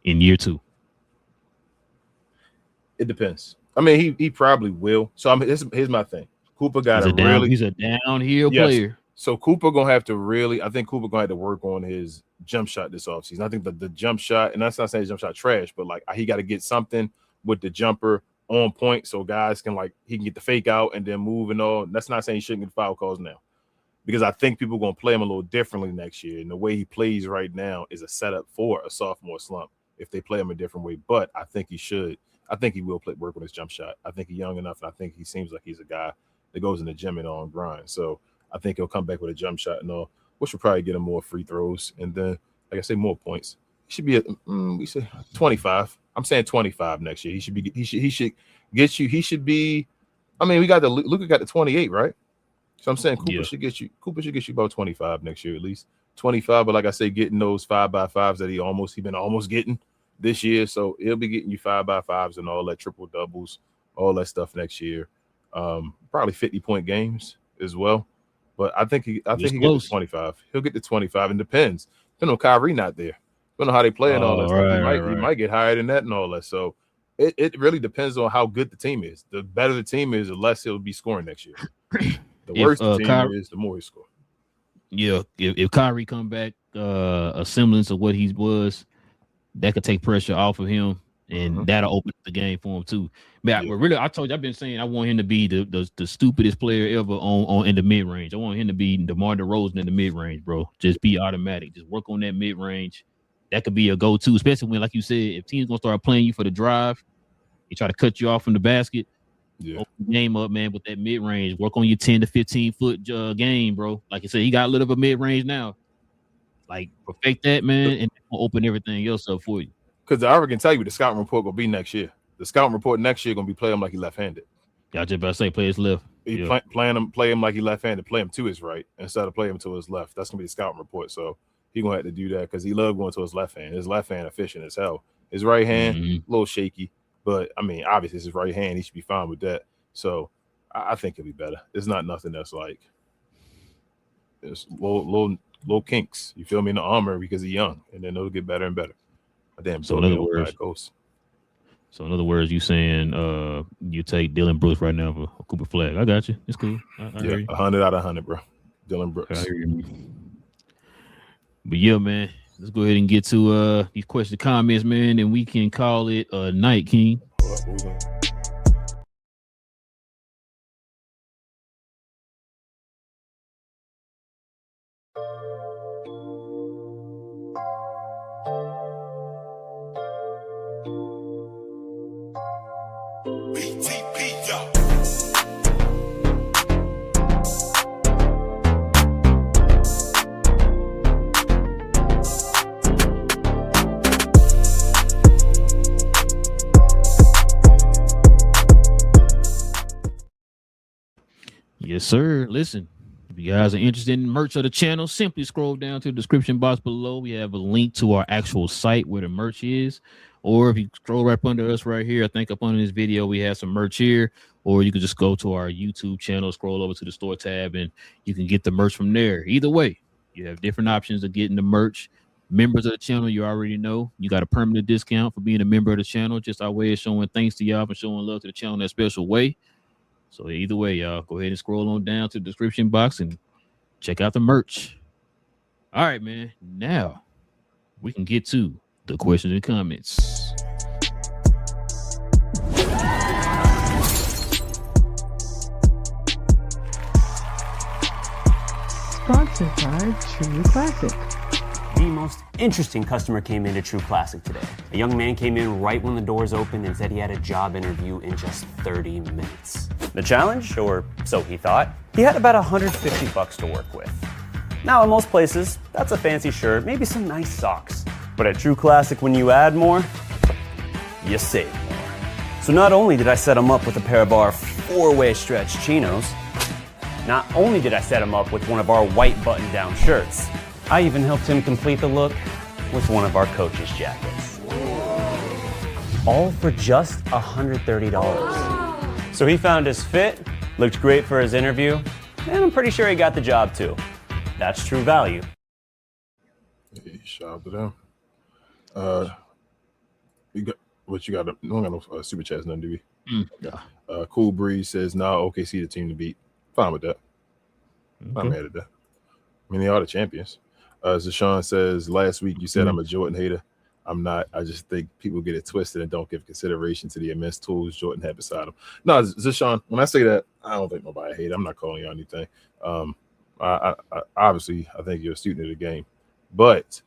in year 2? It depends. I mean, he probably will. So here's my thing. Cooper got He's a downhill player. So Cooper gonna have to really. I think Cooper gonna have to work on his jump shot this offseason. I think the jump shot, and that's not saying his jump shot trash, but like he got to get something with the jumper on point so guys can he can get the fake out and then move and all. That's not saying he shouldn't get foul calls now, because I think people are gonna play him a little differently next year. And the way he plays right now is a setup for a sophomore slump if they play him a different way. But I think he should. I think he will work on his jump shot. I think he's young enough, and I think he seems like he's a guy that goes in the gym and on grind. So I think he'll come back with a jump shot and all, which will probably get him more free throws. And then, like I say, more points. He should be at we say 25. I'm saying 25 next year. He should get you. He should be. I mean, we got Luka got the 28, right? So I'm saying Cooper should get you. Cooper should get you about 25 next year at least. 25, but like I say, getting those 5x5s that he been almost getting this year. So he'll be getting you 5x5s and all that, triple doubles, all that stuff next year. Probably 50-point games as well. But I think he gets to 25. He'll get to 25. And depends on Kyrie not there. Depending on how they play and all that stuff. He might get higher than that and all that. So it really depends on how good the team is. The better the team is, the less he'll be scoring next year. The worse the team is, the more he scores. Yeah, if Kyrie come back a semblance of what he was, that could take pressure off of him, and that'll open the game for him too. But really, I told you, I've been saying I want him to be the stupidest player ever on in the mid range. I want him to be DeMar DeRozan in the mid range, bro. Just be automatic. Just work on that mid range. That could be a go-to, especially when, like you said, if teams gonna start playing you for the drive, they try to cut you off from the basket. Open the game up, man, with that mid range. Work on your 10 to 15 foot game, bro. Like I said, he got a little bit of mid range now. Like, perfect that, man, and open everything else up for you. Because I already can tell you the scouting report gonna be next year. The scouting report next year gonna be play him like he left-handed. Yeah, I just about to say play his left. Play him like he left-handed. Play him to his right instead of play him to his left. That's gonna be the scouting report. So he gonna have to do that because he loved going to his left hand. His left hand efficient as hell. His right hand a little shaky, but I mean, obviously it's his right hand. He should be fine with that. So I think it'll be better. It's not nothing that's like it's low kinks. You feel me in the armor because he's young, and then it'll get better and better. Damn. So in other words, you saying you take Dylan Brooks right now for Cooper Flag? I got you. It's cool. I 100 out of 100, bro. Dylan Brooks. I hear you. But yeah, man, let's go ahead and get to these questions, comments, man, and we can call it a night, King. Yes, sir. Listen, if you guys are interested in merch of the channel, simply scroll down to the description box below. We have a link to our actual site where the merch is. Or if you scroll right under us right here, I think up under this video, we have some merch here. Or you can just go to our YouTube channel, scroll over to the store tab, and you can get the merch from there. Either way, you have different options of getting the merch. Members of the channel, you already know, you got a permanent discount for being a member of the channel. Just our way of showing thanks to y'all for showing love to the channel in that special way. So either way, y'all, go ahead and scroll on down to the description box and check out the merch. All right, man. Now we can get to the questions and comments. Sponsored by True Classic. The most interesting customer came into True Classic today. A young man came in right when the doors opened and said he had a job interview in just 30 minutes. The challenge, or so he thought, he had about $150 to work with. Now, in most places, that's a fancy shirt, maybe some nice socks. But at True Classic, when you add more, you save more. So not only did I set him up with a pair of our 4-way stretch chinos, not only did I set him up with one of our white button-down shirts, I even helped him complete the look with one of our coach's jackets. All for just $130. So he found his fit, looked great for his interview, and I'm pretty sure he got the job too. That's true value. Hey, shout out to them. You got what you got? No one got no super chats, none, do we? Yeah. Cool Breeze says, "No, OKC the team to beat." Fine with that. Okay. I'm mad at that. I mean, they are the champions. Zashawn says, "Last week you said I'm a Jordan hater. I'm not. I just think people get it twisted and don't give consideration to the immense tools Jordan had beside him." No, Zashawn, when I say that, I don't think nobody hate. I'm not calling you anything. I obviously I think you're a student of the game, but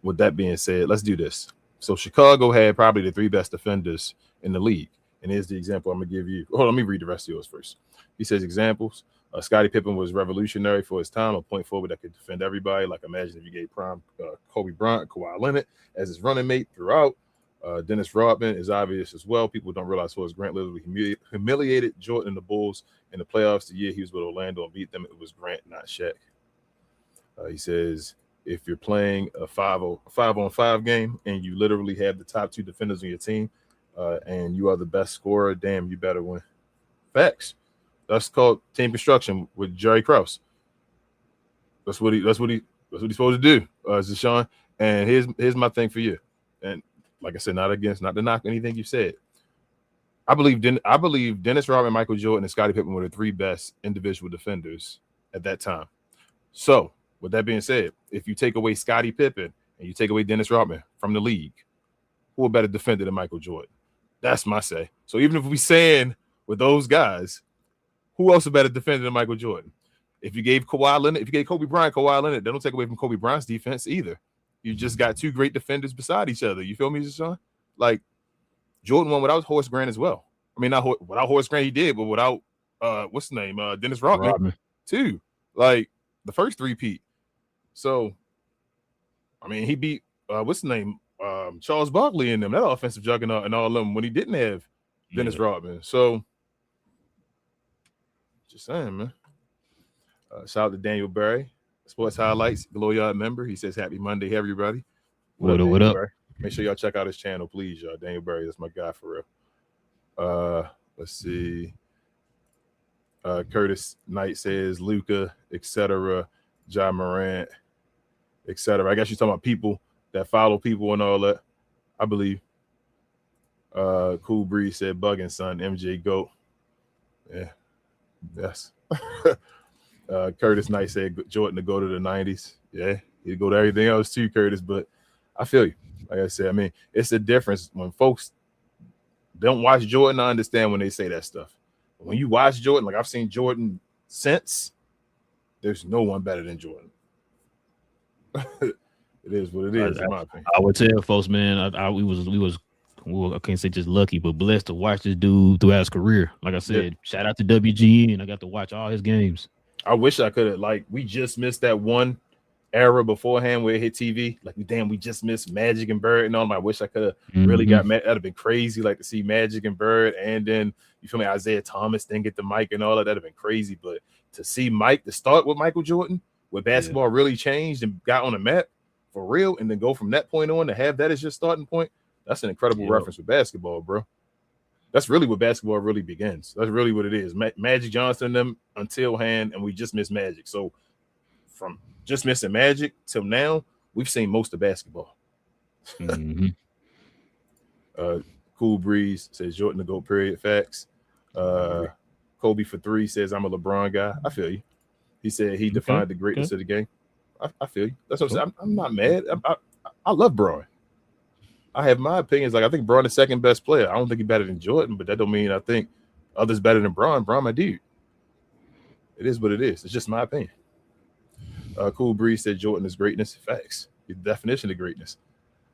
with that being said, let's do this. So Chicago had probably the 3 best defenders in the league, and here's the example I'm gonna give you. Hold on, let me read the rest of yours first. He says examples. Scottie Pippen was revolutionary for his time, a point forward that could defend everybody. Like imagine if you gave prime Kobe Bryant, Kawhi Leonard as his running mate throughout. Dennis Rodman is obvious as well. People don't realize Horace Grant literally humiliated Jordan and the Bulls in the playoffs the year he was with Orlando and beat them. It was Grant, not Shaq. He says if you're playing a 5-on-5 game and you literally have the top 2 defenders on your team and you are the best scorer, damn, you better win. Facts. That's called team construction with Jerry Krause. That's what he's supposed to do, Zashawn. And here's my thing for you. And like I said, not to knock anything you said. I believe Dennis Rodman, Michael Jordan, and Scottie Pippen were the 3 best individual defenders at that time. So, with that being said, if you take away Scottie Pippen and you take away Dennis Rodman from the league, who a better defender than Michael Jordan? That's my say. So even if we saying with those guys, who else a better defender than Michael Jordan? If you gave Kawhi Leonard, if you gave Kobe Bryant, Kawhi Leonard, they don't take away from Kobe Bryant's defense either. You just got 2 great defenders beside each other. You feel me, Sean? Like Jordan won without Horace Grant as well. I mean, not without Horace Grant, he did, but without what's the name? Dennis Rodman too. Like the first 3-peat. So, I mean, he beat what's the name? Charles Barkley in them, that offensive juggernaut and all of them when he didn't have Dennis Rodman. So, just saying, man. Shout out to Daniel Berry, Sports Highlights, Glow Yard member. He says, "Happy Monday, everybody." What up? Berry? Make sure y'all check out his channel, please, y'all. Daniel Berry, that's my guy for real. Let's see. Curtis Knight says Luka, etc. John Morant, etc. I guess you're talking about people that follow people and all that. I believe. Cool Breeze said Buggin' son, MJ GOAT. Yeah. Yes. Curtis Knight said Jordan to go to the 90s. Yeah, he'd go to everything else too, Curtis. But I feel you. Like I said, I mean, it's a difference when folks don't watch Jordan. I understand when they say that stuff. When you watch Jordan, like I've seen Jordan since, there's no one better than Jordan. It is what it is, in my opinion. I would tell folks, man, we was I can't say just lucky, but blessed to watch this dude throughout his career. Like I said, shout out to WGN. I got to watch all his games. I wish I could have. Like, we just missed that one era beforehand where it hit TV. Like, we just missed Magic and Bird and all. I wish I could have really got mad. That'd have been crazy, like to see Magic and Bird, and then you feel me, Isaiah Thomas then get the mic and all that. That'd have been crazy. But to see Mike to start with Michael Jordan, where basketball really changed and got on the map for real, and then go from that point on to have that as your starting point. That's an incredible reference with basketball, bro. That's really what basketball really begins. That's really what it is. Magic Johnson and them until hand, and we just missed Magic. So from just missing Magic till now, we've seen most of basketball. Cool Breeze says Jordan to go, period. Facts. Kobe for 3 says I'm a LeBron guy. I feel you. He said he defined the greatness of the game. I feel you. That's what I'm saying. I'm not mad. I love Braun. I have my opinions. Like, I think Braun is the second best player. I don't think he's better than Jordan, but that don't mean I think others better than Braun. Braun, my dude. It is what it is. It's just my opinion. Cool Breeze said Jordan is greatness. Facts. The definition of greatness.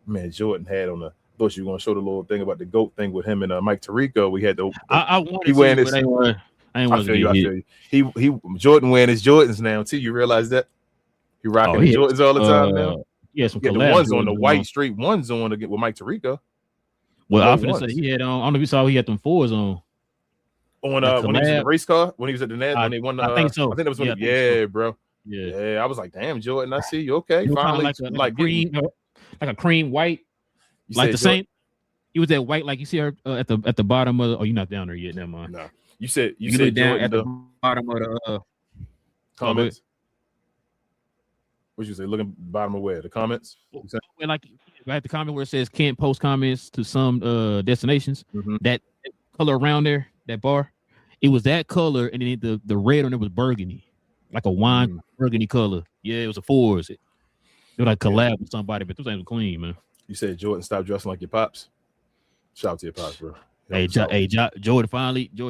Man, Jordan had on the. I thought you were going to show the little thing about the GOAT thing with him and Mike Tirico. We had the. I wanted to, this. I feel you. He Jordan wearing his Jordans now too. You realize that he rocking the Jordans all the time now. Yeah, some the ones on the white straight ones on to get with Mike Tirico. Well, I was gonna say he had on. I don't know if you saw he had them 4s on. On when he was in the race car, when he was at the net, when they won the, I think so. I think that was when bro. Yeah. I was like, damn, Jordan, I see you. Okay, finally, like a cream white, you like the same. He was that white, like you see her at the bottom of. Oh, you're not down there yet. Never mind. No, you said down at the bottom of the comments. What you say? Looking bottom of where? The comments? When like at the comment where it says can't post comments to some destinations, Mhm. that color around there, that bar, it was that color, and then the red on it was burgundy, like a wine burgundy color. Yeah, it was a Force. It was like collab with somebody, but those things were clean, man. You said Jordan stop dressing like your pops. Shout out to your pops, bro. Jordan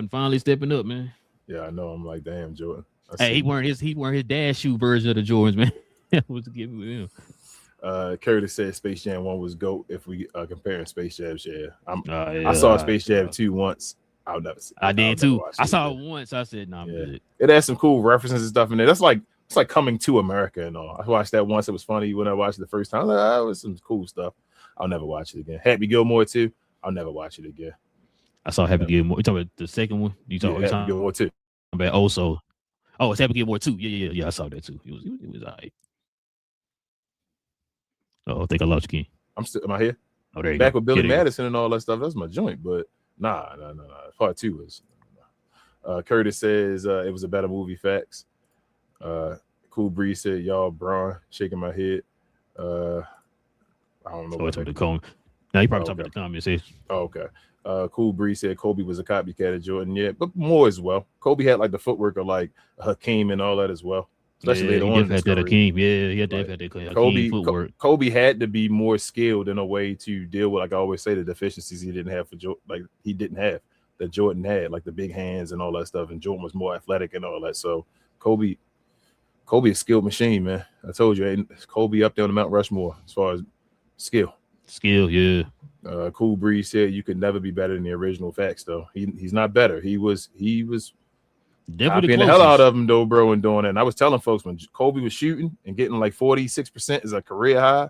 finally stepping up, man. Yeah, I know. I'm like, damn, Jordan. Hey, he wearing his dad shoe version of the Jordans, man. That was giving with him. Curtis said Space Jam 1 was GOAT if we comparing Space Jam. I saw Space Jam 2 once. I'll never see it. I did too. I saw it once. I said, nah, it had some cool references and stuff in there. It's like Coming to America and all. I watched that once. It was funny when I watched it the first time. It was some cool stuff. I'll never watch it again. Happy Gilmore 2. I'll never watch it again. I saw Happy Gilmore. You talking about the second one? You talking Happy Gilmore 2. About also. Oh, it's Happy Gilmore 2. Yeah. I saw that too. It was all right. Oh, I think I lost you, King. Am I here? Oh, there you Back go. with Billy Madison and all that stuff. That's my joint, but nah. Part 2 was. Curtis says it was a better movie. Facts. Cool Breeze said, y'all, Braun, shaking my head. I don't know. What the comment. Now you probably talking about the comments. Oh, okay. Cool Breeze said Kobe was a copycat of Jordan. Yeah, but more as well. Kobe had like the footwork of like Hakeem and all that as well. Especially later on. He had that Hakeem. Yeah, he had that Hakeem footwork. Kobe had to be more skilled in a way to deal with, like I always say, the deficiencies he didn't have he didn't have that Jordan had, like the big hands and all that stuff. And Jordan was more athletic and all that. So Kobe a skilled machine, man. I told you, Kobe up there on the Mount Rushmore as far as skill. Yeah. Cool Breeze said you could never be better than the original. Facts, though. He's not better. He was definitely copying the hell out of him, though, bro, and doing that. And I was telling folks when Kobe was shooting and getting like 46% is a career high,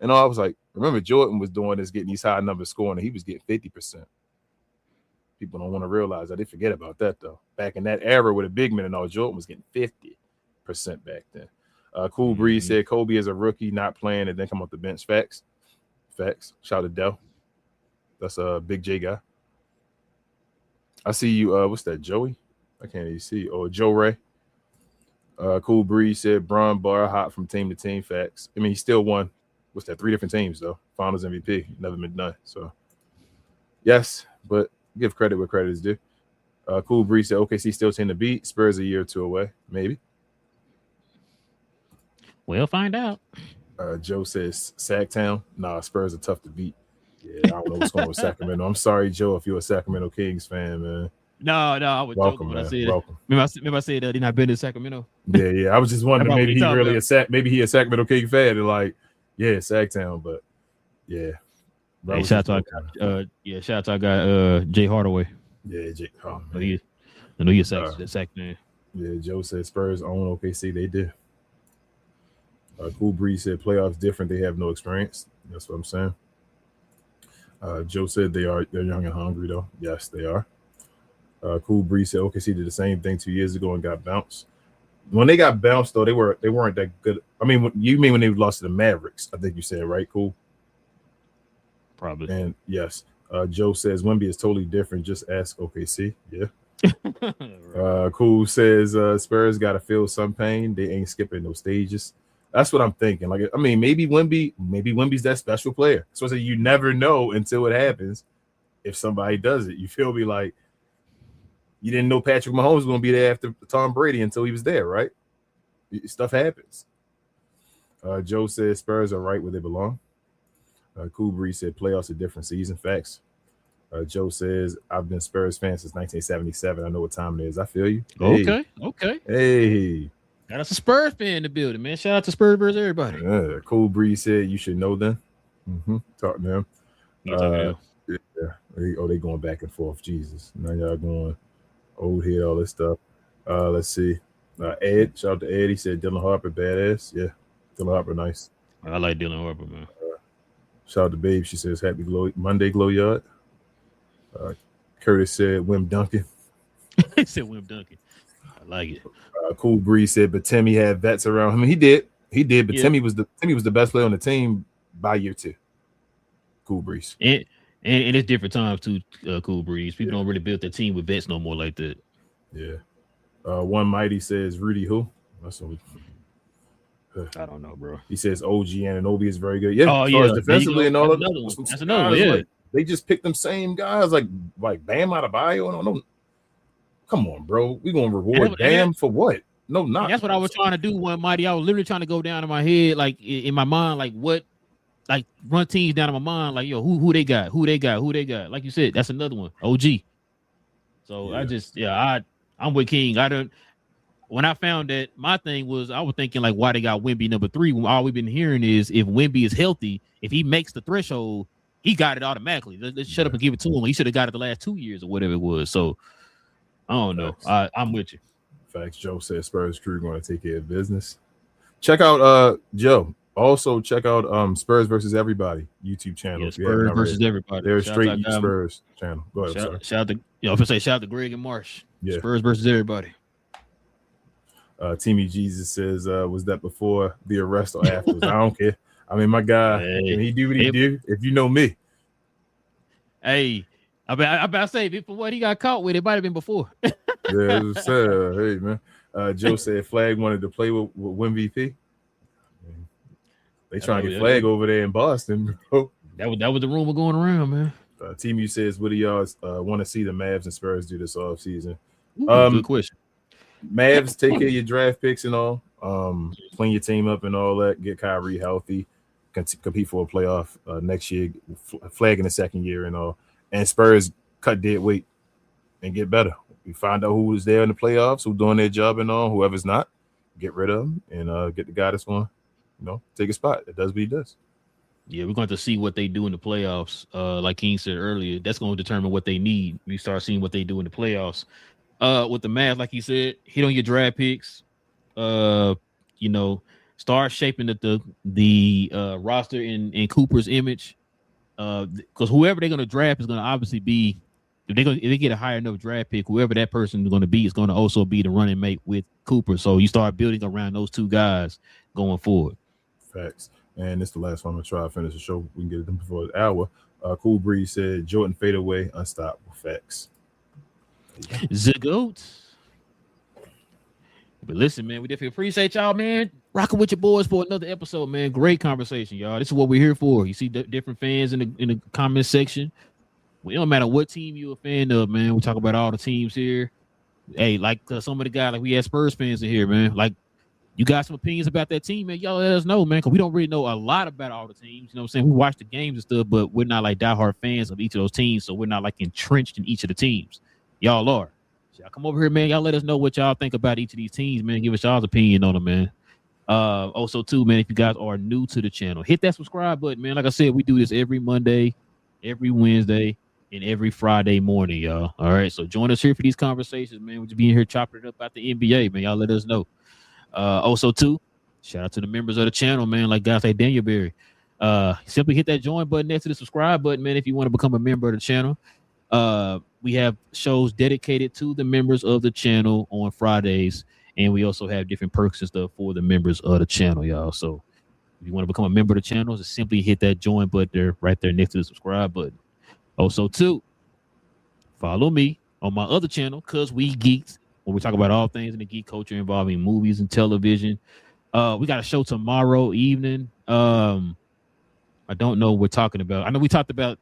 and all, I was like, remember Jordan was doing this, getting these high numbers scoring, and he was getting 50%. People don't want to realize that. They forget about that, though. Back in that era with a big man and all, Jordan was getting 50% back then. Cool Breeze said Kobe is a rookie, not playing, and then come off the bench. Facts. Shout out to Dell. That's a big J guy. I see you. What's that, Joey? I can't even see. Oh, Joe Ray. Cool Breeze said Bron bar hot from team to team. Facts. I mean, he still won. What's that? 3 different teams though. Finals MVP. Never been done. So yes, but give credit where credit is due. Cool Breeze said OKC still 10 to beat. Spurs a year or 2 away, maybe. We'll find out. Joe says Sacktown. Nah, Spurs are tough to beat. Yeah, I don't know what's going on with Sacramento. I'm sorry, Joe, if you're a Sacramento Kings fan, man. No, I was joking when I said it. Remember I said they're not been to Sacramento. Yeah. I was just wondering maybe he really maybe he a Sacramento King fan and like, yeah, Sacktown, but yeah. Hey, shout out to our guy Jay Hardaway. Yeah, Jay. Oh, I know you're a Sac man. Yeah, Joe said Spurs own OKC. They did. Cool Breeze said playoffs different. They have no experience. That's what I'm saying. Joe said they're young and hungry though. Yes, they are. Cool Breeze said OKC did the same thing 2 years ago and got bounced. When they got bounced though, they weren't that good. I mean, you mean when they lost to the Mavericks? I think you said, right? Cool. Probably. And yes, Joe says Wemby is totally different. Just ask OKC. Yeah. Right. Cool says Spurs got to feel some pain. They ain't skipping no stages. That's what I'm thinking. Like, I mean, maybe Wemby's that special player. So you never know until it happens. If somebody does it, you feel me? Like you didn't know Patrick Mahomes was going to be there after Tom Brady until he was there, right? Stuff happens. Joe says Spurs are right where they belong. Cool Breeze said playoffs a different season. Facts. Joe says I've been Spurs fan since 1977. I know what time it is. I feel you. Okay. Hey. Got us a Spurs fan in the building, man. Shout out to Spurs, everybody. Cool Breeze said you should know them. Talk to them. Yeah. They going back and forth. Jesus. Now y'all going old head, all this stuff. Let's see. Ed, shout out to Ed. He said Dylan Harper, badass. Yeah. Dylan Harper, nice. I like Dylan Harper, man. Shout out to Babe. She says happy Monday, Glow Yard. Curtis said Wim Duncan. He said Wim Duncan. I like it. Cool Breeze said, but Timmy had vets around him. He did, but yeah. Timmy was the best player on the team by year 2. Cool Breeze. And it's different times too, Cool Breeze. People don't really build their team with vets no more like that. Yeah. One Mighty says Rudy who? That's what I don't know, bro. He says OG Anunoby is very good. Yeah, Oh, as far as yeah. defensively and all That's that. another one. That's another one, Guys, yeah. like, they just picked them same guys like Bam Adebayo. No, come on, bro. We gonna reward Bam for what? No, not. And that's what I was trying to do one mighty. I was literally trying to go down in my head, like in my mind, like what, like run teams down in my mind, like yo, who they got, who they got. Like you said, that's another one, OG. So I'm with King. When I found that, my thing was I was thinking like why they got Wemby number 3. When all we've been hearing is if Wemby is healthy, if he makes the threshold, he got it automatically. Let's shut up and give it to him. He should have got it the last 2 years or whatever it was. So I don't know. I'm with you. Facts. Joe says Spurs crew going to take care of business. Check out Joe. Also check out Spurs versus Everybody YouTube channel. Yeah, Spurs versus Everybody. They're straight Spurs channel. Go ahead. Shout out to Greg and Marsh. Yeah. Spurs versus Everybody. Timmy Jesus says, was that before the arrest or afterwards? I don't care. I mean, my guy, when he do what he do, if you know me. Hey, I about to say, for what he got caught with, it might have been before. Yeah, it was sad. Hey, man. Joe said Flag wanted to play with MVP. They trying to get Flag over there in Boston, bro. That was the rumor going around, man. Team says, what do y'all want to see the Mavs and Spurs do this offseason? Good question. Mavs, take care of your draft picks and all. Clean your team up and all that. Get Kyrie healthy. Compete for a playoff next year. Flag in the second year and all. And Spurs cut dead weight and get better. We find out who was there in the playoffs, who's doing their job and all. Whoever's not, get rid of them and get the guy that's going, take a spot. It does what he does. Yeah, we're going to see what they do in the playoffs. Like King said earlier, that's going to determine what they need. We start seeing what they do in the playoffs. With the Mavs, like he said, hit on your draft picks. Start shaping the roster in Cooper's image. Because whoever they're going to draft is going to obviously be, if they get a high enough draft pick, whoever that person is going to be is going to also be the running mate with Cooper. So you start building around those two guys going forward. Facts. And this is the last one I'm going to try to finish the show. We can get it done before the hour. Cool Breeze said, Jordan fade away, unstoppable. Facts. The GOAT. But listen, man, we definitely appreciate y'all, man. Rocking with your boys for another episode, man. Great conversation, y'all. This is what we're here for. You see different fans in the comment section. Well, it don't matter what team you're a fan of, man. We talk about all the teams here. Hey, like some of the guys, like we had Spurs fans in here, man. Like, you got some opinions about that team, man. Y'all let us know, man, because we don't really know a lot about all the teams. You know what I'm saying? We watch the games and stuff, but we're not like diehard fans of each of those teams, so we're not like entrenched in each of the teams. Y'all are. So y'all come over here, man. Y'all let us know what y'all think about each of these teams, man. Give us y'all's opinion on them, man. Also, too, man, if you guys are new to the channel, hit that subscribe button, man. Like I said, we do this every Monday, every Wednesday, and every Friday morning, y'all. All right, so join us here for these conversations, man. We're just being here chopping it up about the NBA, man. Y'all let us know. Also, too, shout out to the members of the channel, man, like guys like Daniel Berry. Simply hit that join button next to the subscribe button, man, if you want to become a member of the channel. We have shows dedicated to the members of the channel on Fridays, and we also have different perks and stuff for the members of the channel, y'all. So if you want to become a member of the channel, just simply hit that join button there, right there next to the subscribe button. Also, too, follow me on my other channel, Cause We Geeks, where we talk about all things in the geek culture involving movies and television. We got a show tomorrow evening. I don't know what we're talking about. I know we talked about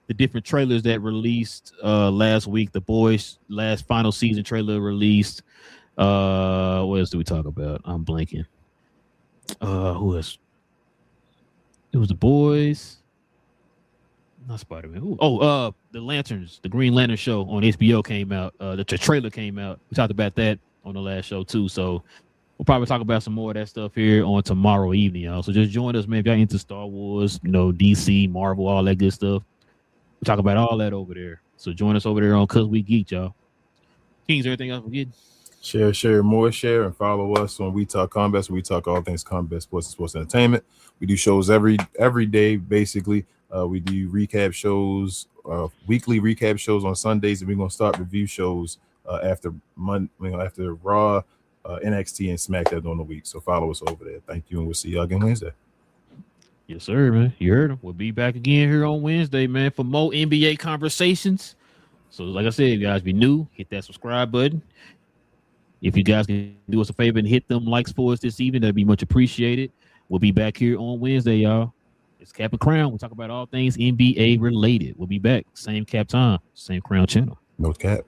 the different trailers that released last week. The Boys' last final season trailer released. What else do we talk about? I'm blanking. Who else? It was The Boys. Not Spider-Man. The Lanterns, the Green Lantern show on HBO came out. The trailer came out. We talked about that on the last show too. So we'll probably talk about some more of that stuff here on tomorrow evening, y'all. So just join us, man. If y'all into Star Wars, DC, Marvel, all that good stuff. We talk about all that over there. So join us over there on Cause We Geek, y'all. Kings, everything else we get? Share, more share, and follow us on We Talk Combat. So we talk all things combat, sports, and sports entertainment. We do shows every day, basically. We do recap shows, weekly recap shows on Sundays, and we're gonna start review shows after Raw, NXT, and SmackDown on the week. So follow us over there. Thank you, and we'll see y'all again Wednesday. Yes, sir, man. You heard him. We'll be back again here on Wednesday, man, for more NBA conversations. So, like I said, if you guys be new, hit that subscribe button. If you guys can do us a favor and hit them likes for us this evening, that'd be much appreciated. We'll be back here on Wednesday, y'all. It's Cap and Crown. We'll talk about all things NBA related. We'll be back. Same Cap time, same Crown channel. No cap.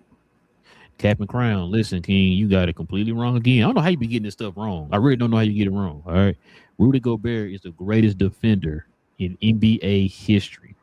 Cap and Crown. Listen, King, you got it completely wrong again. I don't know how you be getting this stuff wrong. I really don't know how you get it wrong. All right. Rudy Gobert is the greatest defender in NBA history.